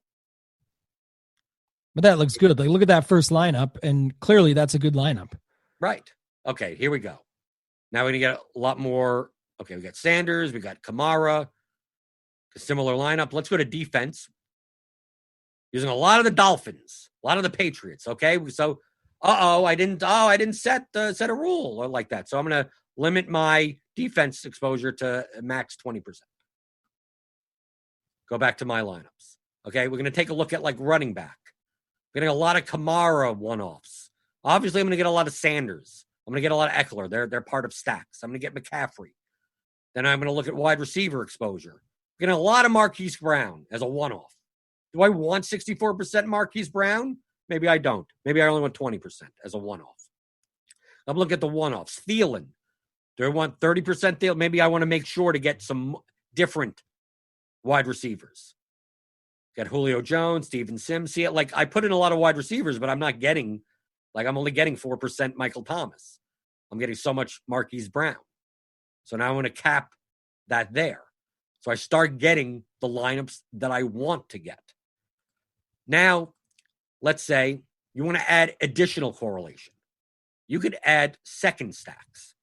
Speaker 2: But that looks good. Like, look at that first lineup, and clearly that's a good lineup.
Speaker 1: Right. Okay, here we go. Now we're going to get a lot more. Okay, we got Sanders, we got Kamara, a similar lineup. Let's go to defense. Using a lot of the Dolphins, a lot of the Patriots, okay? So, I didn't set a rule or like that. So I'm going to limit my defense exposure to max 20%. Go back to my lineups. Okay, we're going to take a look at like running back. We're getting a lot of Kamara one-offs. Obviously, I'm going to get a lot of Sanders. I'm going to get a lot of Eckler. They're part of stacks. I'm going to get McCaffrey. Then I'm going to look at wide receiver exposure. I'm getting a lot of Marquise Brown as a one-off. Do I want 64% Marquise Brown? Maybe I don't. Maybe I only want 20% as a one-off. I'm looking at the one-offs. Thielen. Do I want 30% Thielen? Maybe I want to make sure to get some different wide receivers. Got Julio Jones, Steven Sims. See it? Like, I put in a lot of wide receivers, but I'm only getting 4% Michael Thomas. I'm getting so much Marquise Brown. So now I want to cap that there. So I start getting the lineups that I want to get. Now, let's say you want to add additional correlation. You could add second stacks.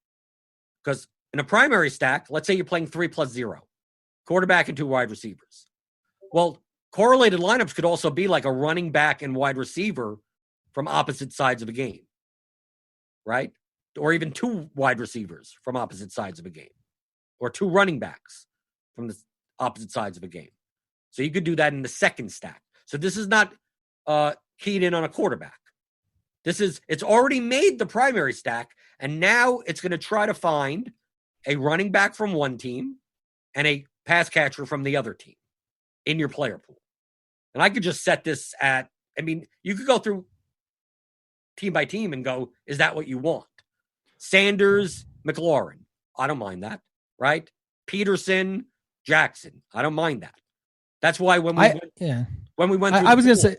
Speaker 1: Because in a primary stack, let's say you're playing 3+0, quarterback and 2 wide receivers. Well, correlated lineups could also be like a running back and wide receiver from opposite sides of a game, right? Or even 2 wide receivers from opposite sides of a game, or 2 running backs from the opposite sides of a game. So you could do that in the second stack. So this is not keyed in on a quarterback. It's already made the primary stack, and now it's going to try to find a running back from one team and a pass catcher from the other team in your player pool. And I could just set this at, you could go through team by team and go, is that what you want? Sanders, McLaurin. I don't mind that, right? Peterson, Jackson. I don't mind that. That's why when we went through,
Speaker 2: I was going to say,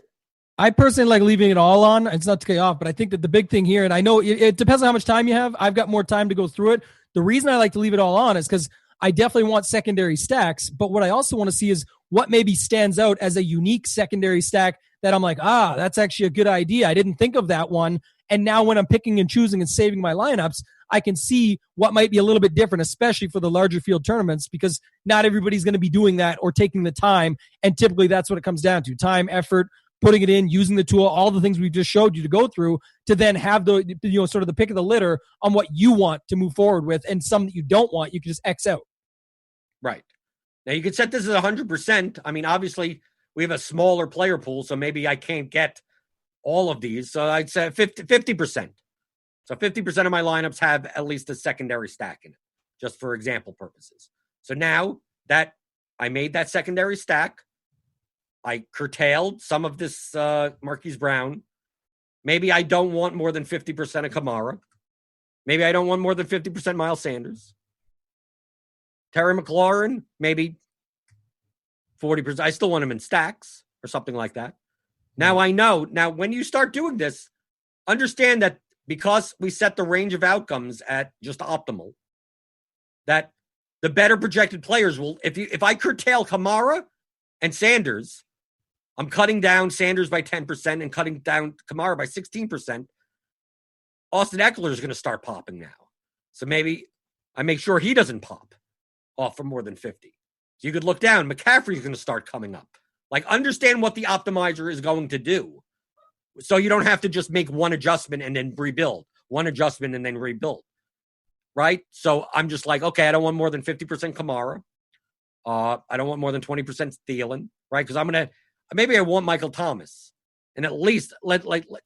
Speaker 2: I personally like leaving it all on. It's not to get off, but I think that the big thing here, and I know it depends on how much time you have. I've got more time to go through it. The reason I like to leave it all on is because I definitely want secondary stacks. But what I also want to see is what maybe stands out as a unique secondary stack that I'm like, that's actually a good idea. I didn't think of that one. And now when I'm picking and choosing and saving my lineups, I can see what might be a little bit different, especially for the larger field tournaments, because not everybody's going to be doing that or taking the time. And typically that's what it comes down to: time, effort, putting it in, using the tool, all the things we just showed you to go through to then have the, sort of the pick of the litter on what you want to move forward with, and some that you don't want, you can just X out.
Speaker 1: Right. Now you could set this at 100%. I mean, obviously we have a smaller player pool, so maybe I can't get all of these. So I'd say 50%. So 50% of my lineups have at least a secondary stack in it, just for example purposes. So now that I made that secondary stack, I curtailed some of this Marquise Brown. Maybe I don't want more than 50% of Kamara. Maybe I don't want more than 50% Miles Sanders. Terry McLaurin, maybe 40%. I still want him in stacks or something like that. Now I know. Now, when you start doing this, understand that because we set the range of outcomes at just optimal, that the better projected players will, if I curtail Kamara and Sanders, I'm cutting down Sanders by 10% and cutting down Kamara by 16%. Austin Eckler is going to start popping now. So maybe I make sure he doesn't pop off for more than 50. So you could look down. McCaffrey's going to start coming up. Like, understand what the optimizer is going to do. So you don't have to just make one adjustment and then rebuild. One adjustment and then rebuild. Right? So I'm just like, okay, I don't want more than 50% Kamara. I don't want more than 20% Thielen. Right? Because maybe I want Michael Thomas. And at least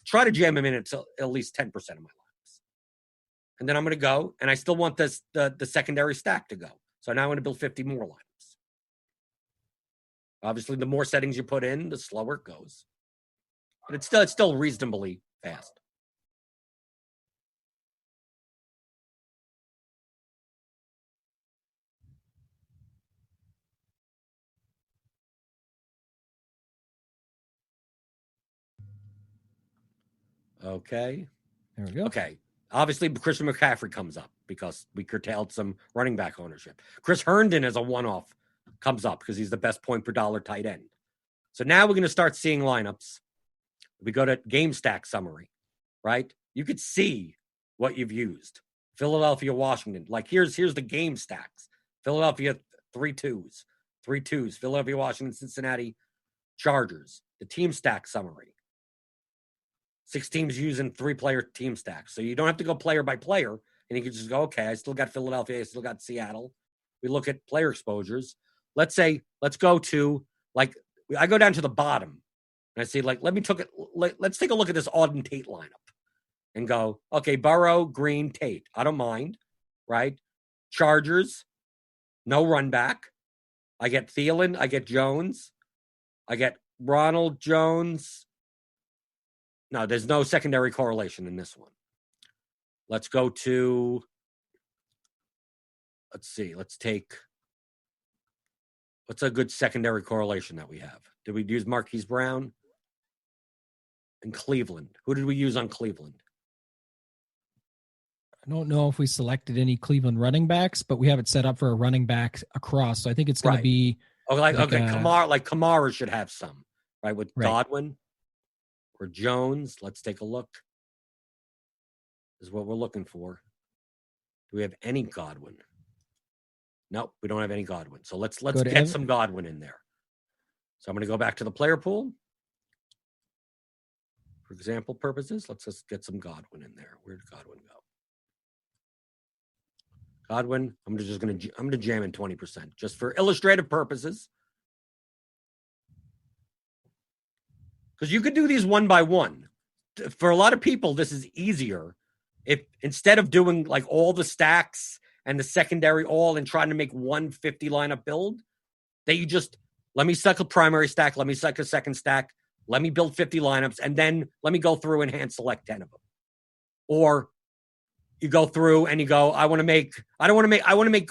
Speaker 1: try to jam him in at least 10% of my lineups. And then I'm going to go, and I still want the secondary stack to go. So now I'm going to build 50 more lineups. Obviously, the more settings you put in, the slower it goes. But it's still reasonably fast. Okay.
Speaker 2: There we go.
Speaker 1: Okay. Obviously, Christian McCaffrey comes up because we curtailed some running back ownership. Chris Herndon as a one-off comes up because he's the best point per dollar tight end. So now we're going to start seeing lineups. We go to game stack summary, right? You could see what you've used. Philadelphia, Washington. Like, here's the game stacks. Philadelphia, 3-2s. Philadelphia, Washington, Cincinnati, Chargers. The team stack summary. 6 teams using 3-player team stacks. So you don't have to go player by player. And you can just go, okay, I still got Philadelphia. I still got Seattle. We look at player exposures. Let's go to, like, I go down to the bottom. And I see, like, let's take a look at this Auden Tate lineup and go, okay, Burrow, Green, Tate. I don't mind, right? Chargers, no run back. I get Thielen. I get Jones. I get Ronald Jones. No, there's no secondary correlation in this one. Let's go to, what's a good secondary correlation that we have? Did we use Marquise Brown? And Cleveland. Who did we use on Cleveland?
Speaker 2: I don't know if we selected any Cleveland running backs, but we have it set up for a running back across. So I think it's going to be
Speaker 1: Kamara should have some, right? With Godwin or Jones. Let's take a look. This is what we're looking for. Do we have any Godwin? Nope, we don't have any Godwin. So let's get some Godwin in there. So I'm going to go back to the player pool. For example purposes, let's just get some Godwin in there. Where did Godwin go? Godwin, I'm going to jam in 20% just for illustrative purposes. Because you could do these one by one. For a lot of people, this is easier if instead of doing like all the stacks and the secondary all and trying to make 150 lineup build, that you just let me suck a primary stack, let me suck a second stack, let me build 50 lineups, and then let me go through and hand select 10 of them. Or you go through and you go, I want to make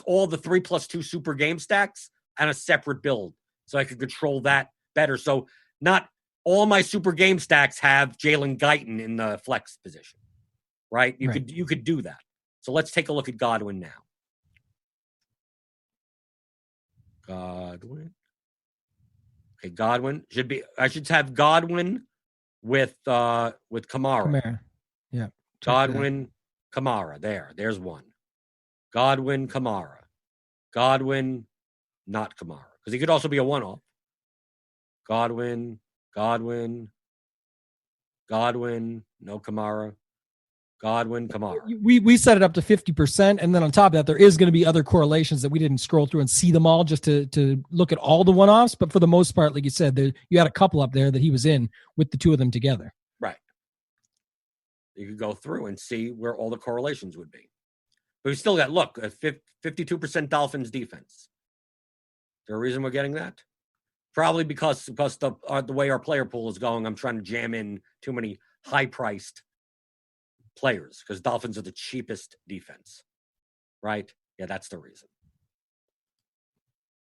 Speaker 1: all the 3+2 super game stacks and a separate build so I can control that better. So not all my super game stacks have Jalen Guyton in the flex position, right? You could do that. So let's take a look at Godwin now. Godwin. Okay, Godwin I should have Godwin with Kamara.
Speaker 2: Yeah.
Speaker 1: Godwin Kamara. There's one. Godwin, Kamara. Godwin, not Kamara. Because he could also be a one-off. Godwin, no Kamara. Godwin, Kamara.
Speaker 2: We set it up to 50%, and then on top of that, there is going to be other correlations that we didn't scroll through and see them all just to look at all the one-offs. But for the most part, like you said, you had a couple up there that he was in with the two of them together.
Speaker 1: Right. You could go through and see where all the correlations would be. But we still got, look, a 52% Dolphins defense. Is there a reason we're getting that? Probably because the way our player pool is going, I'm trying to jam in too many high-priced players because Dolphins are the cheapest defense, right? Yeah, that's the reason.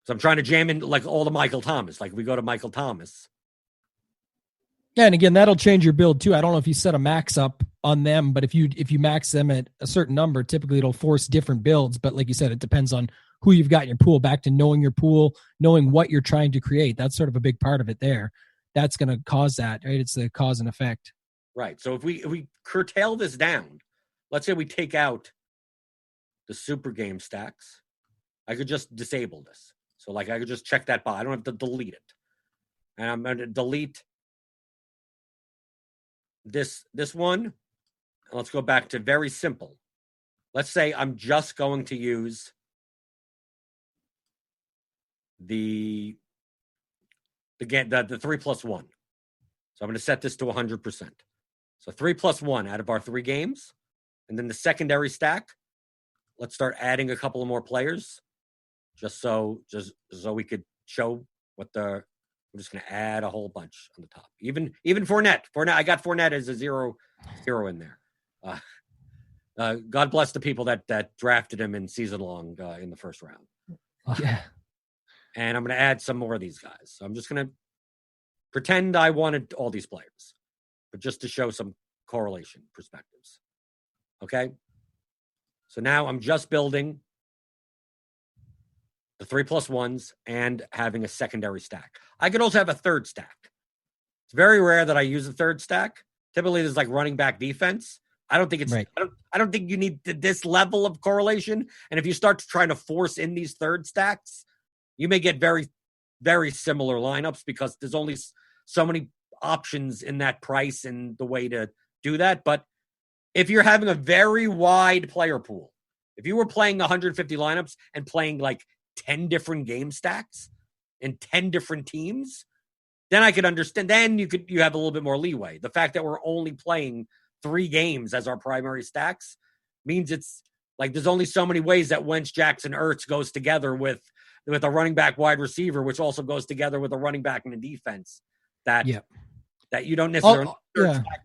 Speaker 1: So I'm trying to jam in like all the Michael Thomas. Like we go to Michael Thomas.
Speaker 2: Yeah, and again, that'll change your build too. I don't know if you set a max up on them, but if you max them at a certain number, typically it'll force different builds. But like you said, it depends on who you've got in your pool. Back to knowing your pool, knowing what you're trying to create. That's sort of a big part of it there. That's going to cause that, right? It's the cause and effect.
Speaker 1: Right. So if we curtail this down, let's say we take out the super game stacks, I could just disable this. So like I could just check that box. I don't have to delete it. And I'm going to delete this one. And let's go back to very simple. Let's say I'm just going to use the 3+1. So I'm going to set this to 100%. So 3+1 out of our 3 games. And then the secondary stack, let's start adding a couple of more players just so we could show what I'm just going to add a whole bunch on the top. Even Fournette. I got Fournette as a 0 in there. God bless the people that drafted him in season long in the first round.
Speaker 2: Yeah.
Speaker 1: And I'm going to add some more of these guys. So I'm just going to pretend I wanted all these players, but just to show some correlation perspectives. Okay. So now I'm just building the 3+1s and having a secondary stack. I could also have a third stack. It's very rare that I use a third stack. Typically there's like running back defense. I don't think it's right. I don't think you need this level of correlation. And if you start trying to force in these third stacks, you may get very, very similar lineups because there's only so many options in that price and the way to do that. But if you're having a very wide player pool, if you were playing 150 lineups and playing like 10 different game stacks and 10 different teams, then I could understand. Then you have a little bit more leeway. The fact that we're only playing 3 games as our primary stacks means it's like there's only so many ways that Wentz, Jackson, Ertz goes together with a running back wide receiver, which also goes together with a running back in the defense that you don't necessarily.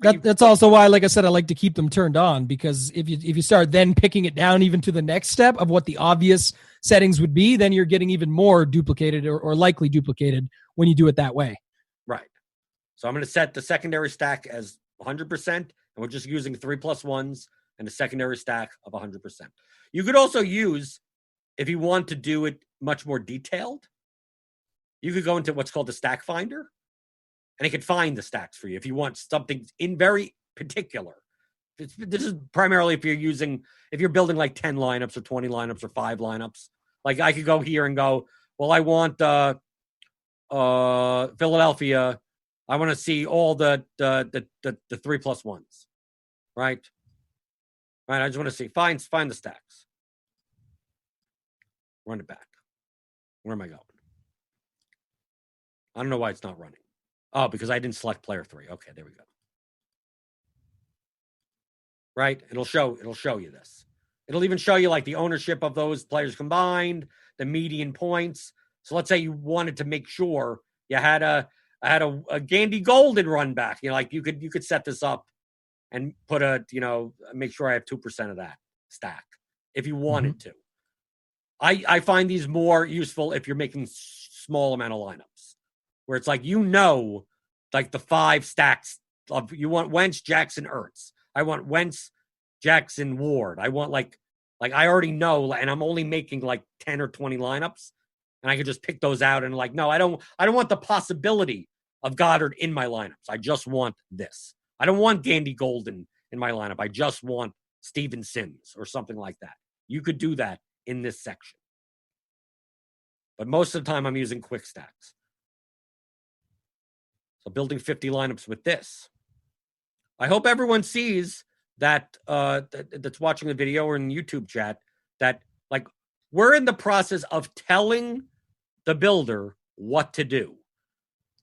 Speaker 2: That's also why, like I said, I like to keep them turned on, because if you start then picking it down even to the next step of what the obvious settings would be, then you're getting even more duplicated or likely duplicated when you do it that way.
Speaker 1: Right. So I'm going to set the secondary stack as 100%, and we're just using 3+1s and a secondary stack of 100%. You could also use, if you want to do it much more detailed, you could go into what's called the stack finder, and it could find the stacks for you if you want something in very particular. This is primarily if you're building like 10 lineups or 20 lineups or 5 lineups. Like I could go here and go, well, I want Philadelphia. I want to see all the 3+1s, right? Right. I just want to see find the stacks. Run it back. Where am I going? I don't know why it's not running. Oh, because I didn't select player 3. Okay, there we go. Right? It'll show you this. It'll even show you like the ownership of those players combined, the median points. So let's say you wanted to make sure you had a Gandy Golden run back. You know, like you could set this up and put make sure I have 2% of that stack if you wanted to. I find these more useful if you're making small amount of lineups, where it's like, like the 5 stacks of, you want Wentz, Jackson, Ertz. I want Wentz, Jackson, Ward. I want like I already know, and I'm only making like 10 or 20 lineups, and I could just pick those out and like, no, I don't want the possibility of Goddard in my lineups. I just want this. I don't want Gandy Golden in my lineup. I just want Steven Sims or something like that. You could do that in this section. But most of the time I'm using quick stacks. So building 50 lineups with this. I hope everyone sees that that's watching the video or in YouTube chat that like we're in the process of telling the builder what to do,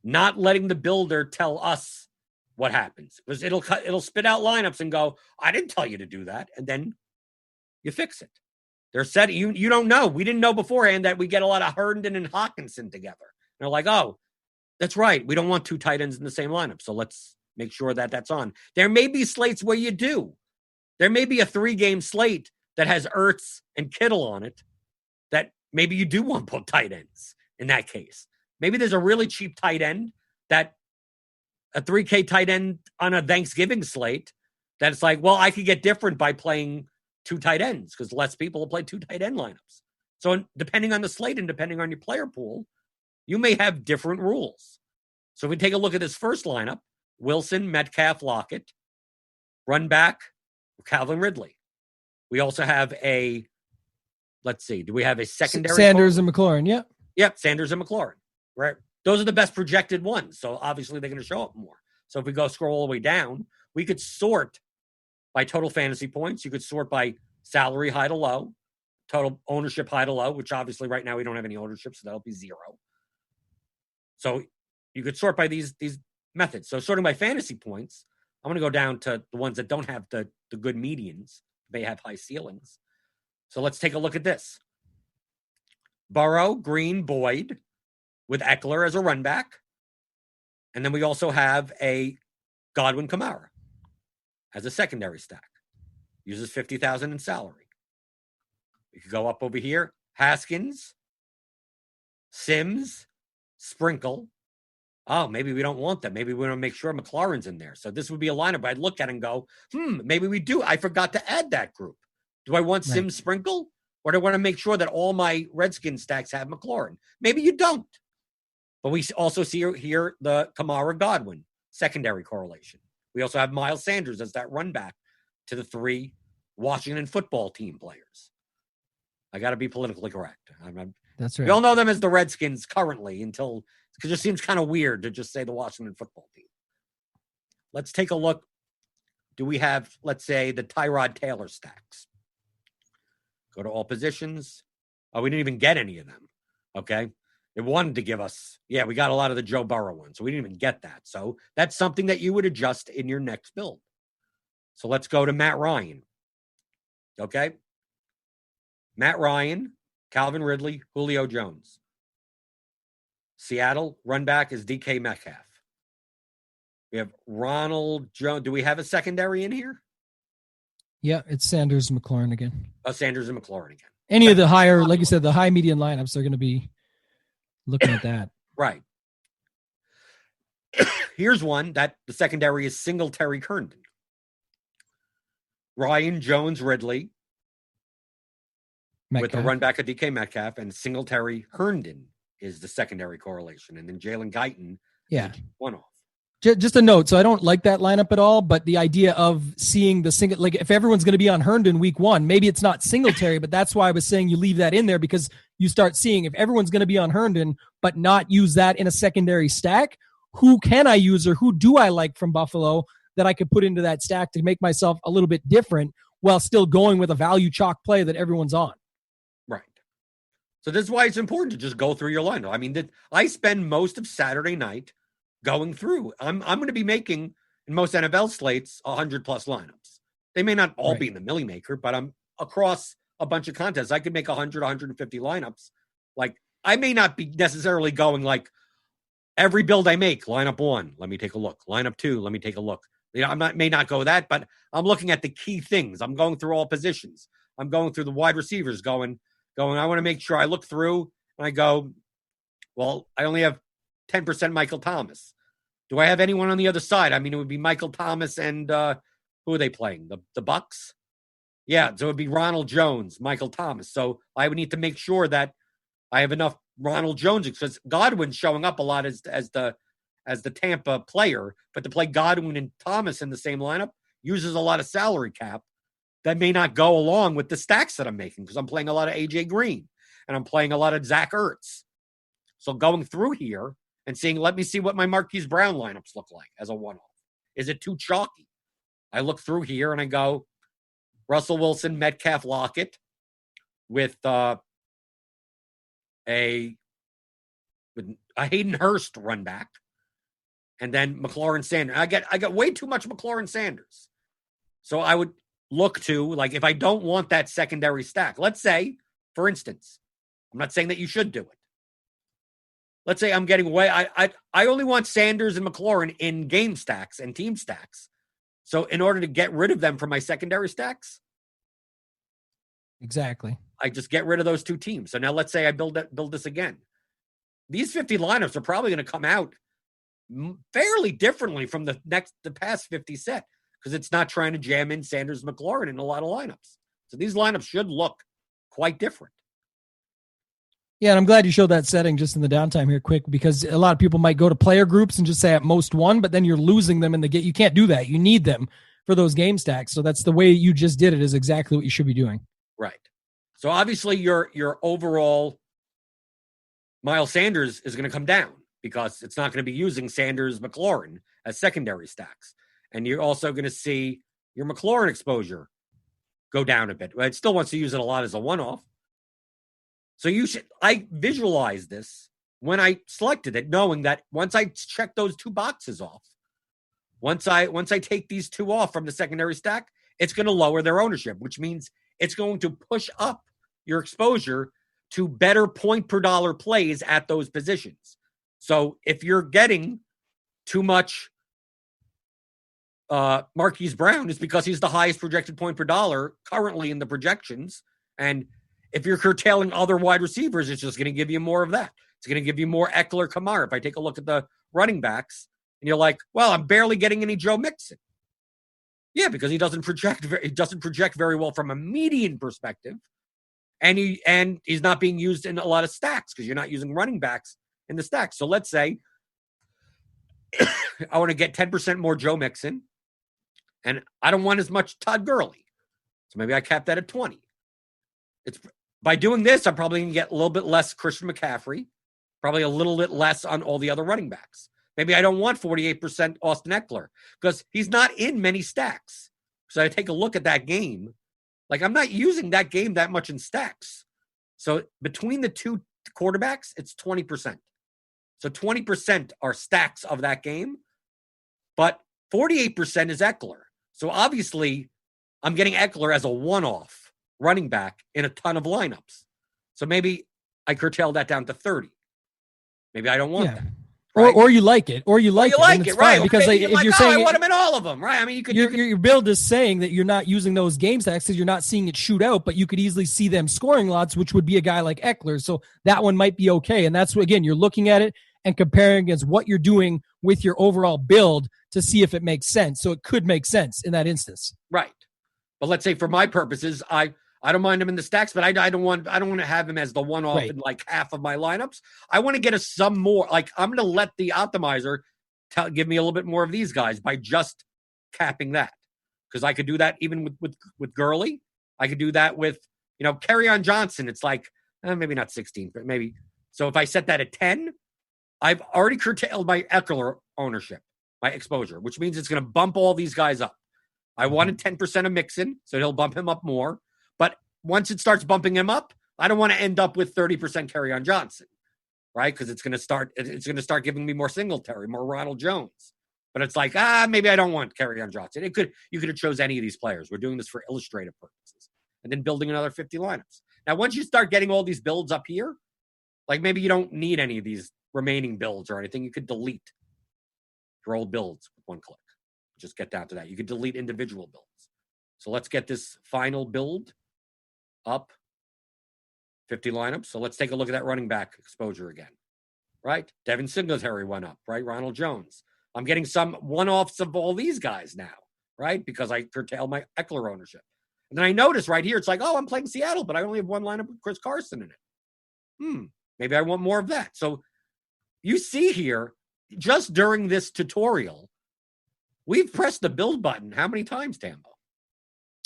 Speaker 1: not letting the builder tell us what happens, because it'll spit out lineups and go, I didn't tell you to do that, and then you fix it. They're set. You don't know. We didn't know beforehand that we get a lot of Herndon and Hawkinson together. And they're like, oh, that's right. We don't want two tight ends in the same lineup, so let's make sure that that's on. There may be slates where you do. There may be a 3-game slate that has Ertz and Kittle on it that maybe you do want both tight ends in that case. Maybe there's a really cheap tight end that a 3K tight end on a Thanksgiving slate that's like, well, I could get different by playing two tight ends because less people will play two tight end lineups. So depending on the slate and depending on your player pool, you may have different rules. So if we take a look at this first lineup, Wilson, Metcalf, Lockett, run back, Calvin Ridley. We also have let's see, do we have a secondary?
Speaker 2: Sanders and McLaurin, yeah.
Speaker 1: Yep, Sanders and McLaurin, right? Those are the best projected ones. So obviously they're going to show up more. So if we go scroll all the way down, we could sort by total fantasy points. You could sort by salary high to low, total ownership high to low, which obviously right now we don't have any ownership, so that'll be 0. So you could sort by these methods. So sorting by fantasy points, I'm going to go down to the ones that don't have the good medians. They have high ceilings. So let's take a look at this. Burrow, Green, Boyd with Eckler as a run back. And then we also have a Godwin Kamara as a secondary stack. Uses 50,000 in salary. We could go up over here. Haskins, Sims, Sprinkle. Oh, maybe we don't want that. Maybe we want to make sure McLaurin's in there. So this would be a lineup I'd look at and go, maybe we do. I forgot to add that group. Do I want Sims, Sprinkle? Or do I want to make sure that all my Redskins stacks have McLaurin? Maybe you don't. But we also see here the Kamara Godwin secondary correlation. We also have Miles Sanders as that run back to the 3 Washington football team players. I got to be politically correct.
Speaker 2: That's right.
Speaker 1: We all know them as the Redskins currently because it just seems kind of weird to just say the Washington football team. Let's take a look. Do we have, let's say, the Tyrod Taylor stacks? Go to all positions. Oh, we didn't even get any of them. Okay. It wanted to give us, we got a lot of the Joe Burrow ones, so we didn't even get that. So that's something that you would adjust in your next build. So let's go to Matt Ryan. Okay. Matt Ryan, Calvin Ridley, Julio Jones. Seattle, run back is DK Metcalf. We have Ronald Jones. Do we have a secondary in here?
Speaker 2: Yeah, it's Sanders and McLaurin again.
Speaker 1: Oh, Sanders and McLaurin again.
Speaker 2: Any of the higher, like you said, the high median lineups, they're going to be looking at that.
Speaker 1: Right. Here's one that the secondary is Singletary Herndon. Ryan, Jones, Ridley. Metcalf. With the run back of DK Metcalf, and Singletary Herndon is the secondary correlation. And then Jalen Guyton. One off.
Speaker 2: Just a note. So I don't like that lineup at all, but the idea of seeing the single, like if everyone's going to be on Herndon week 1, maybe it's not Singletary, but that's why I was saying you leave that in there, because you start seeing if everyone's going to be on Herndon, but not use that in a secondary stack, who can I use or who do I like from Buffalo that I could put into that stack to make myself a little bit different while still going with a value chalk play that everyone's on.
Speaker 1: Right. So this is why it's important to just go through your lineup. I mean, I spend most of Saturday night going through. I'm going to be making, in most NFL slates, 100 plus lineups. They may not all be in the Millie Maker, but I'm across a bunch of contests. I could make 100, 150 lineups. Like, I may not be necessarily going like every build I make, lineup 1, let me take a look. Lineup 2, let me take a look. You know, may not go that, but I'm looking at the key things. I'm going through all positions. I'm going through the wide receivers going, I want to make sure I look through and I go, well, I only have 10% Michael Thomas. Do I have anyone on the other side? I mean, it would be Michael Thomas and who are they playing? The Bucks? Yeah, so it would be Ronald Jones, Michael Thomas. So I would need to make sure that I have enough Ronald Jones, because Godwin's showing up a lot as the Tampa player, but to play Godwin and Thomas in the same lineup uses a lot of salary cap. that may not go along with the stacks that I'm making because I'm playing a lot of AJ Green and I'm playing a lot of Zach Ertz. So going through here and seeing, let me see what my Marquise Brown lineups look like as a one-off. Is it too chalky? I look through here and I go, Russell Wilson, Metcalf, Lockett with a Hayden Hurst run back, and then McLaurin Sanders. I got way too much McLaurin Sanders. So I would look to, like, if I don't want that secondary stack, let's say, for instance, I'm not saying that you should do it. Let's say I'm getting away. I only want Sanders and McLaurin in game stacks and team stacks. So in order to get rid of them from my secondary stacks,
Speaker 2: exactly,
Speaker 1: I just get rid of those two teams. So now let's say I build this again. These 50 lineups are probably going to come out fairly differently from the past 50 set because it's not trying to jam in Sanders and McLaurin in a lot of lineups. So these lineups should look quite different.
Speaker 2: Yeah, and I'm glad you showed that setting just in the downtime here quick, because a lot of people might go to player groups and just say at most one, but then you're losing them in the game. You can't do that. You need them for those game stacks. So that's the way you just did it, is exactly what you should be doing.
Speaker 1: Right. So obviously your overall Miles Sanders is going to come down because it's not going to be using Sanders McLaurin as secondary stacks. And you're also going to see your McLaurin exposure go down a bit. It still wants to use it a lot as a one-off. So I visualized this when I selected it, knowing that once I check those two boxes off, once I take these two off from the secondary stack, it's going to lower their ownership, which means it's going to push up your exposure to better point per dollar plays at those positions. So if you're getting too much Marquise Brown, it's because he's the highest projected point per dollar currently in the projections. And if you're curtailing other wide receivers, it's just going to give you more of that. It's going to give you more Eckler, Kamara. If I take a look at the running backs and you're like, well, I'm barely getting any Joe Mixon. Yeah, because he doesn't project very well from a median perspective. And he's not being used in a lot of stacks because you're not using running backs in the stacks. So let's say I want to get 10% more Joe Mixon and I don't want as much Todd Gurley. So maybe I cap that at 20. By doing this, I'm probably going to get a little bit less Christian McCaffrey, probably a little bit less on all the other running backs. Maybe I don't want 48% Austin Eckler because he's not in many stacks. So I take a look at that game. Like, I'm not using that game that much in stacks. So between the two quarterbacks, it's 20%. So 20% are stacks of that game, but 48% is Eckler. So obviously, I'm getting Eckler as a one-off running back in a ton of lineups. So maybe I curtail that down to 30. Maybe I don't want that. Right?
Speaker 2: Or you like it, or you like it, right? Because
Speaker 1: if
Speaker 2: you're saying
Speaker 1: I want them in all of them, right? I mean,
Speaker 2: your build is saying that you're not using those game stacks because you're not seeing it shoot out, but you could easily see them scoring lots, which would be a guy like Eckler. So that one might be okay. And that's what, again, you're looking at it and comparing against what you're doing with your overall build to see if it makes sense. So it could make sense in that instance,
Speaker 1: right? But let's say for my purposes, I don't mind him in the stacks, but I don't want to have him as the one-off in like half of my lineups. I want to get some more. Like, I'm going to let the optimizer give me a little bit more of these guys by just capping that, because I could do that even with Gurley. I could do that with Kerryon Johnson. It's like maybe not 16, but maybe. So if I set that at 10, I've already curtailed my Eckler ownership, my exposure, which means it's going to bump all these guys up. I wanted 10% of Mixon, so he'll bump him up more. But once it starts bumping him up, I don't want to end up with 30% Kerryon Johnson, right? Because it's going to start giving me more Singletary, more Ronald Jones. But it's like, maybe I don't want Kerryon Johnson. You could have chose any of these players. We're doing this for illustrative purposes. And then building another 50 lineups. Now, once you start getting all these builds up here, like maybe you don't need any of these remaining builds or anything. You could delete your old builds with one click. Just get down to that. You could delete individual builds. So let's get this final build up 50 lineups. So let's take a look at that running back exposure again, right? Devin Singletary went up, right? Ronald Jones. I'm getting some one-offs of all these guys now, right? Because I curtail my Eckler ownership. And then I notice right here, it's like, I'm playing Seattle, but I only have one lineup with Chris Carson in it. Maybe I want more of that. So you see here, just during this tutorial, we've pressed the build button how many times, Tambo?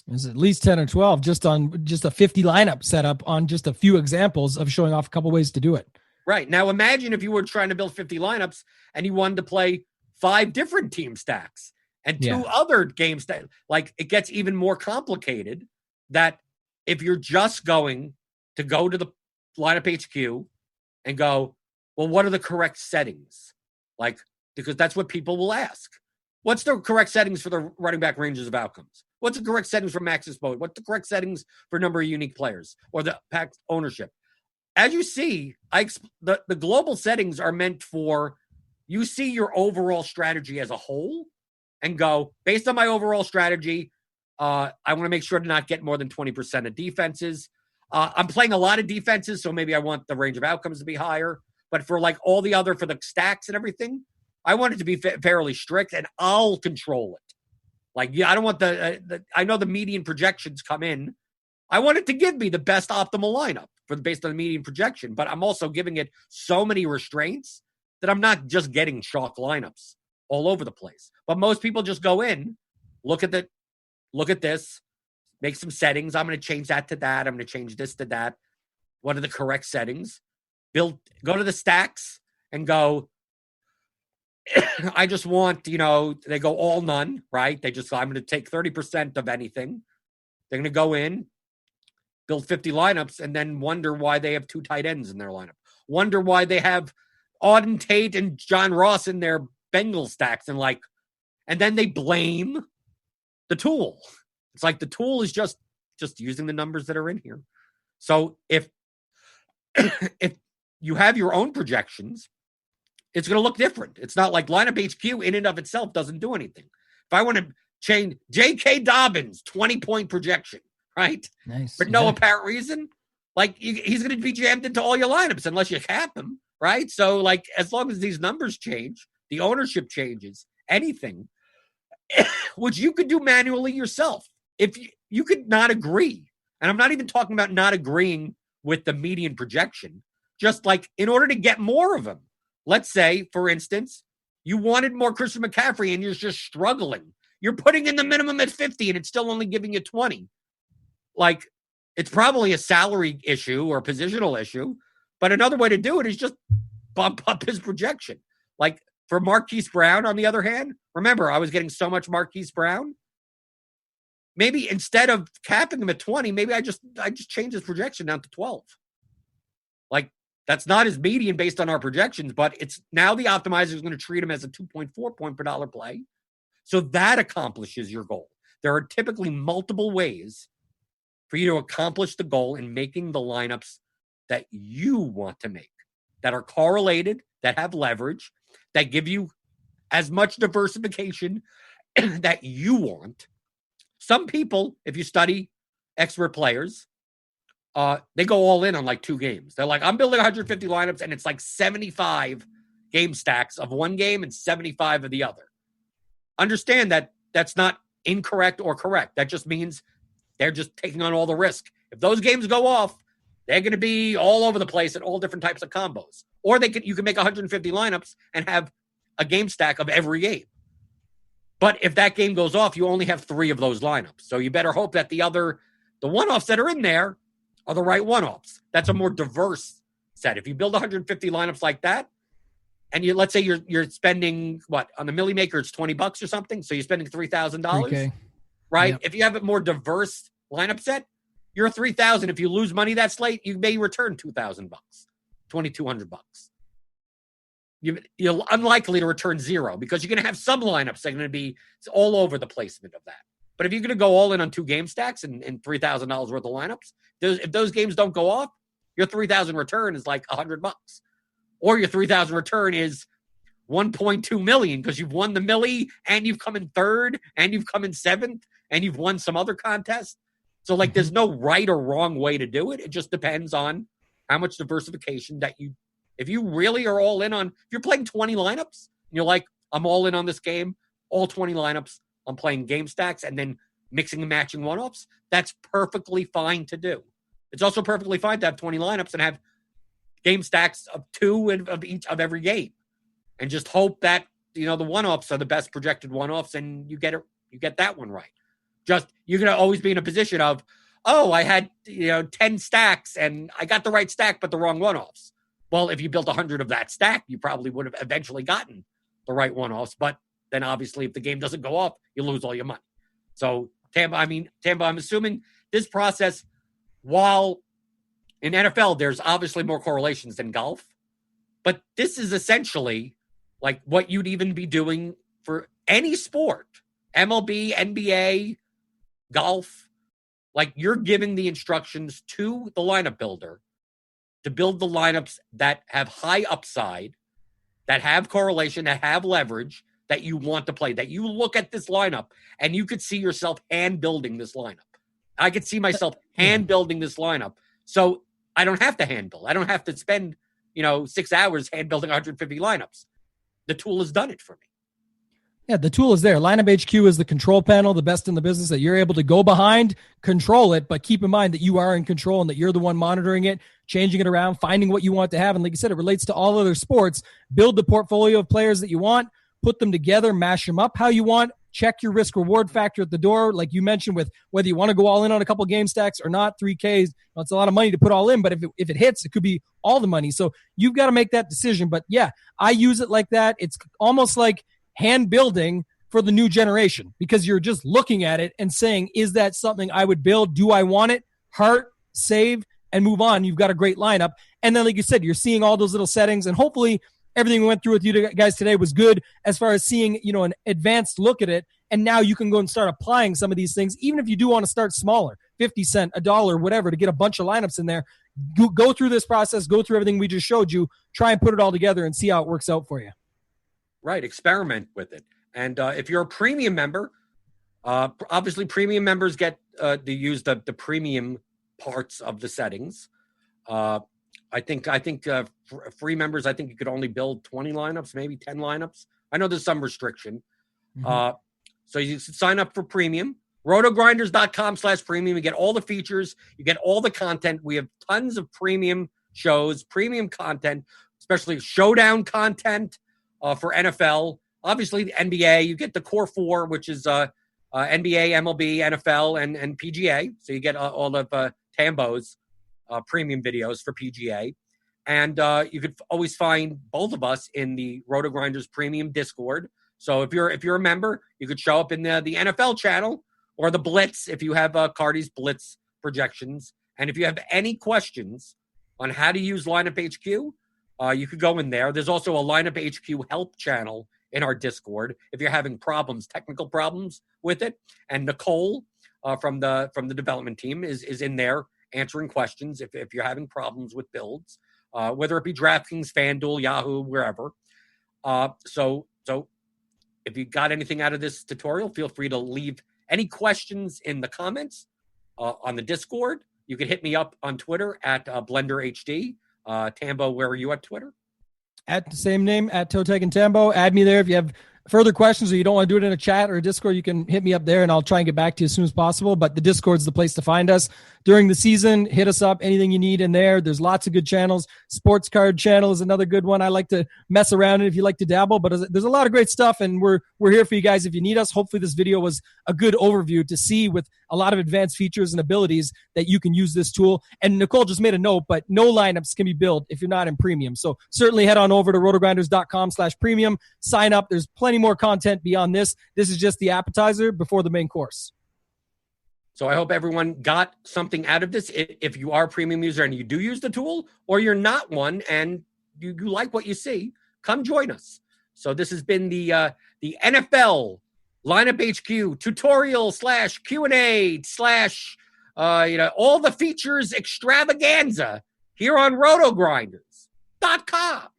Speaker 2: There's at least 10 or 12 just on just a 50 lineup setup on just a few examples of showing off a couple ways to do it.
Speaker 1: Right. Now imagine if you were trying to build 50 lineups and you wanted to play 5 different team stacks and 2 other games that, like, it gets even more complicated. That if you're just going to go to the LineupHQ and go, well, what are the correct settings? Like, because that's what people will ask. What's the correct settings for the running back ranges of outcomes? What's the correct settings for max exposure? What's the correct settings for number of unique players or the pack ownership? As you see, the global settings are meant for, you see your overall strategy as a whole and go, based on my overall strategy, I want to make sure to not get more than 20% of defenses. I'm playing a lot of defenses, so maybe I want the range of outcomes to be higher. But for like all the other, for the stacks and everything, I want it to be fairly strict, and I'll control it. Like, I don't want I know the median projections come in. I want it to give me the best optimal lineup based on the median projection, but I'm also giving it so many restraints that I'm not just getting chalk lineups all over the place. But most people just go in, look at this, make some settings. I'm going to change that to that. I'm going to change this to that. What are the correct settings? Go to the stacks and go, I just want, they go all none, right? I'm going to take 30% of anything. They're going to go in, build 50 lineups, and then wonder why they have 2 tight ends in their lineup. Wonder why they have Auden Tate and John Ross in their Bengals stacks, and then they blame the tool. It's like the tool is just using the numbers that are in here. So if you have your own projections, it's going to look different. It's not like LineupHQ in and of itself doesn't do anything. If I want to change J.K. Dobbins, 20-point projection, right?
Speaker 2: Nice.
Speaker 1: For no apparent reason, he's going to be jammed into all your lineups unless you cap him, right? So, as long as these numbers change, the ownership changes, anything, which you could do manually yourself. If you could not agree, and I'm not even talking about not agreeing with the median projection, just in order to get more of them. Let's say, for instance, you wanted more Christian McCaffrey and you're just struggling. You're putting in the minimum at 50 and it's still only giving you 20. It's probably a salary issue or a positional issue, but another way to do it is just bump up his projection. For Marquise Brown, on the other hand, remember, I was getting so much Marquise Brown. Maybe instead of capping him at 20, maybe I just change his projection down to 12. That's not his median based on our projections, but it's now the optimizer is going to treat him as a 2.4 point per dollar play. So that accomplishes your goal. There are typically multiple ways for you to accomplish the goal in making the lineups that you want to make, that are correlated, that have leverage, that give you as much diversification that you want. Some people, if you study expert players, they go all in on 2 games. They're like, I'm building 150 lineups, and it's 75 game stacks of one game and 75 of the other. Understand that that's not incorrect or correct. That just means they're just taking on all the risk. If those games go off, they're going to be all over the place at all different types of combos. Or you can make 150 lineups and have a game stack of every game. But if that game goes off, you only have 3 of those lineups. So you better hope that the one-offs that are in there are the right one-offs. That's a more diverse set. If you build 150 lineups like that, and let's say you're spending on the Millie Maker, it's $20 or something, so you're spending $3,000, right? Yep. If you have a more diverse lineup set, you're $3,000. If you lose money that slate, you may return $2,000, $2,200. You're unlikely to return 0 because you're going to have some lineups that are going to be all over the placement of that. But if you're going to go all in on 2 game stacks and $3,000 worth of lineups, if those games don't go off, your $3,000 return is $100, or your $3,000 return is $1.2 million because you've won the Millie and you've come in 3rd and you've come in 7th and you've won some other contest. So there's no right or wrong way to do it. It just depends on how much diversification if you really are all in on, if you're playing 20 lineups and you're like, I'm all in on this game, all 20 lineups, I'm playing game stacks and then mixing and matching one-offs, that's perfectly fine to do. It's also perfectly fine to have 20 lineups and have game stacks of 2 of each of every game, and just hope that the one-offs are the best projected one-offs, and you get that one right. Just you're going to always be in a position of, oh, I had 10 stacks and I got the right stack, but the wrong one-offs. Well, if you built 100 of that stack, you probably would have eventually gotten the right one-offs. But then obviously if the game doesn't go off, you lose all your money. So Tambo, I'm assuming this process, while in NFL, there's obviously more correlations than golf, but this is essentially like what you'd even be doing for any sport, MLB, NBA, golf. Like you're giving the instructions to the lineup builder to build the lineups that have high upside, that have correlation, that have leverage, that you want to play, that you look at this lineup and you could see yourself hand building this lineup. I could see myself hand building this lineup. So I don't have to hand build. I don't have to spend, 6 hours hand building 150 lineups. The tool has done it for me.
Speaker 2: Yeah, the tool is there. LineupHQ is the control panel, the best in the business, that you're able to go behind, control it, but keep in mind that you are in control and that you're the one monitoring it, changing it around, finding what you want to have. And like you said, it relates to all other sports. Build the portfolio of players that you want, put them together, mash them up how you want, check your risk reward factor at the door. Like you mentioned, with whether you want to go all in on a couple game stacks or not, 3Ks, it's a lot of money to put all in, but if it hits, it could be all the money. So you've got to make that decision. But yeah, I use it like that. It's almost like hand building for the new generation, because you're just looking at it and saying, is that something I would build? Do I want it? Heart, save, and move on. You've got a great lineup. And then, like you said, you're seeing all those little settings, and hopefully everything we went through with you guys today was good as far as seeing, an advanced look at it. And now you can go and start applying some of these things, even if you do want to start smaller, 50 cents, $1, whatever, to get a bunch of lineups in there. Go through this process, go through everything we just showed you, try and put it all together and see how it works out for you.
Speaker 1: Right. Experiment with it. And if you're a premium member, obviously premium members get to use the premium parts of the settings. I think free members, I think you could only build 20 lineups, maybe 10 lineups. I know there's some restriction. So you sign up for premium. RotoGrinders.com/premium. You get all the features. You get all the content. We have tons of premium shows, premium content, especially showdown content for NFL. Obviously, the NBA, you get the core four, which is NBA, MLB, NFL, and PGA. So you get all of Tambo's premium videos for PGA. And you could always find both of us in the RotoGrinders premium Discord. So if you're a member, you could show up in the NFL channel or the Blitz if you have Cardi's Blitz projections. And if you have any questions on how to use LineupHQ, you could go in there. There's also a LineupHQ help channel in our Discord if you're having problems, technical problems with it. And Nicole from the development team is in there answering questions if you're having problems with builds, whether it be DraftKings, FanDuel, Yahoo, wherever. So if you got anything out of this tutorial, feel free to leave any questions in the comments on the Discord. You can hit me up on Twitter at BlenderHD. Tambo, where are you at Twitter?
Speaker 2: At the same name, at Toteg and Tambo. Add me there if you have further questions or you don't want to do it in a chat or a Discord. You can hit me up there and I'll try and get back to you as soon as possible. But the Discord's the place to find us during the season. Hit us up, anything you need in there. There's lots of good channels. Sports Card channel is another good one. I like to mess around in if you like to dabble, but there's a lot of great stuff, and we're here for you guys if you need us. Hopefully this video was a good overview to see with a lot of advanced features and abilities that you can use this tool. And Nicole just made a note, but no lineups can be built if you're not in premium. So certainly head on over to rotogrinders.com/premium, sign up. There's plenty more content beyond this. This is just the appetizer before the main course.
Speaker 1: So I hope everyone got something out of this. If you are a premium user and you do use the tool, or you're not one and you like what you see, come join us. So this has been the NFL LineupHQ tutorial / Q&A / all the features extravaganza here on RotoGrinders.com.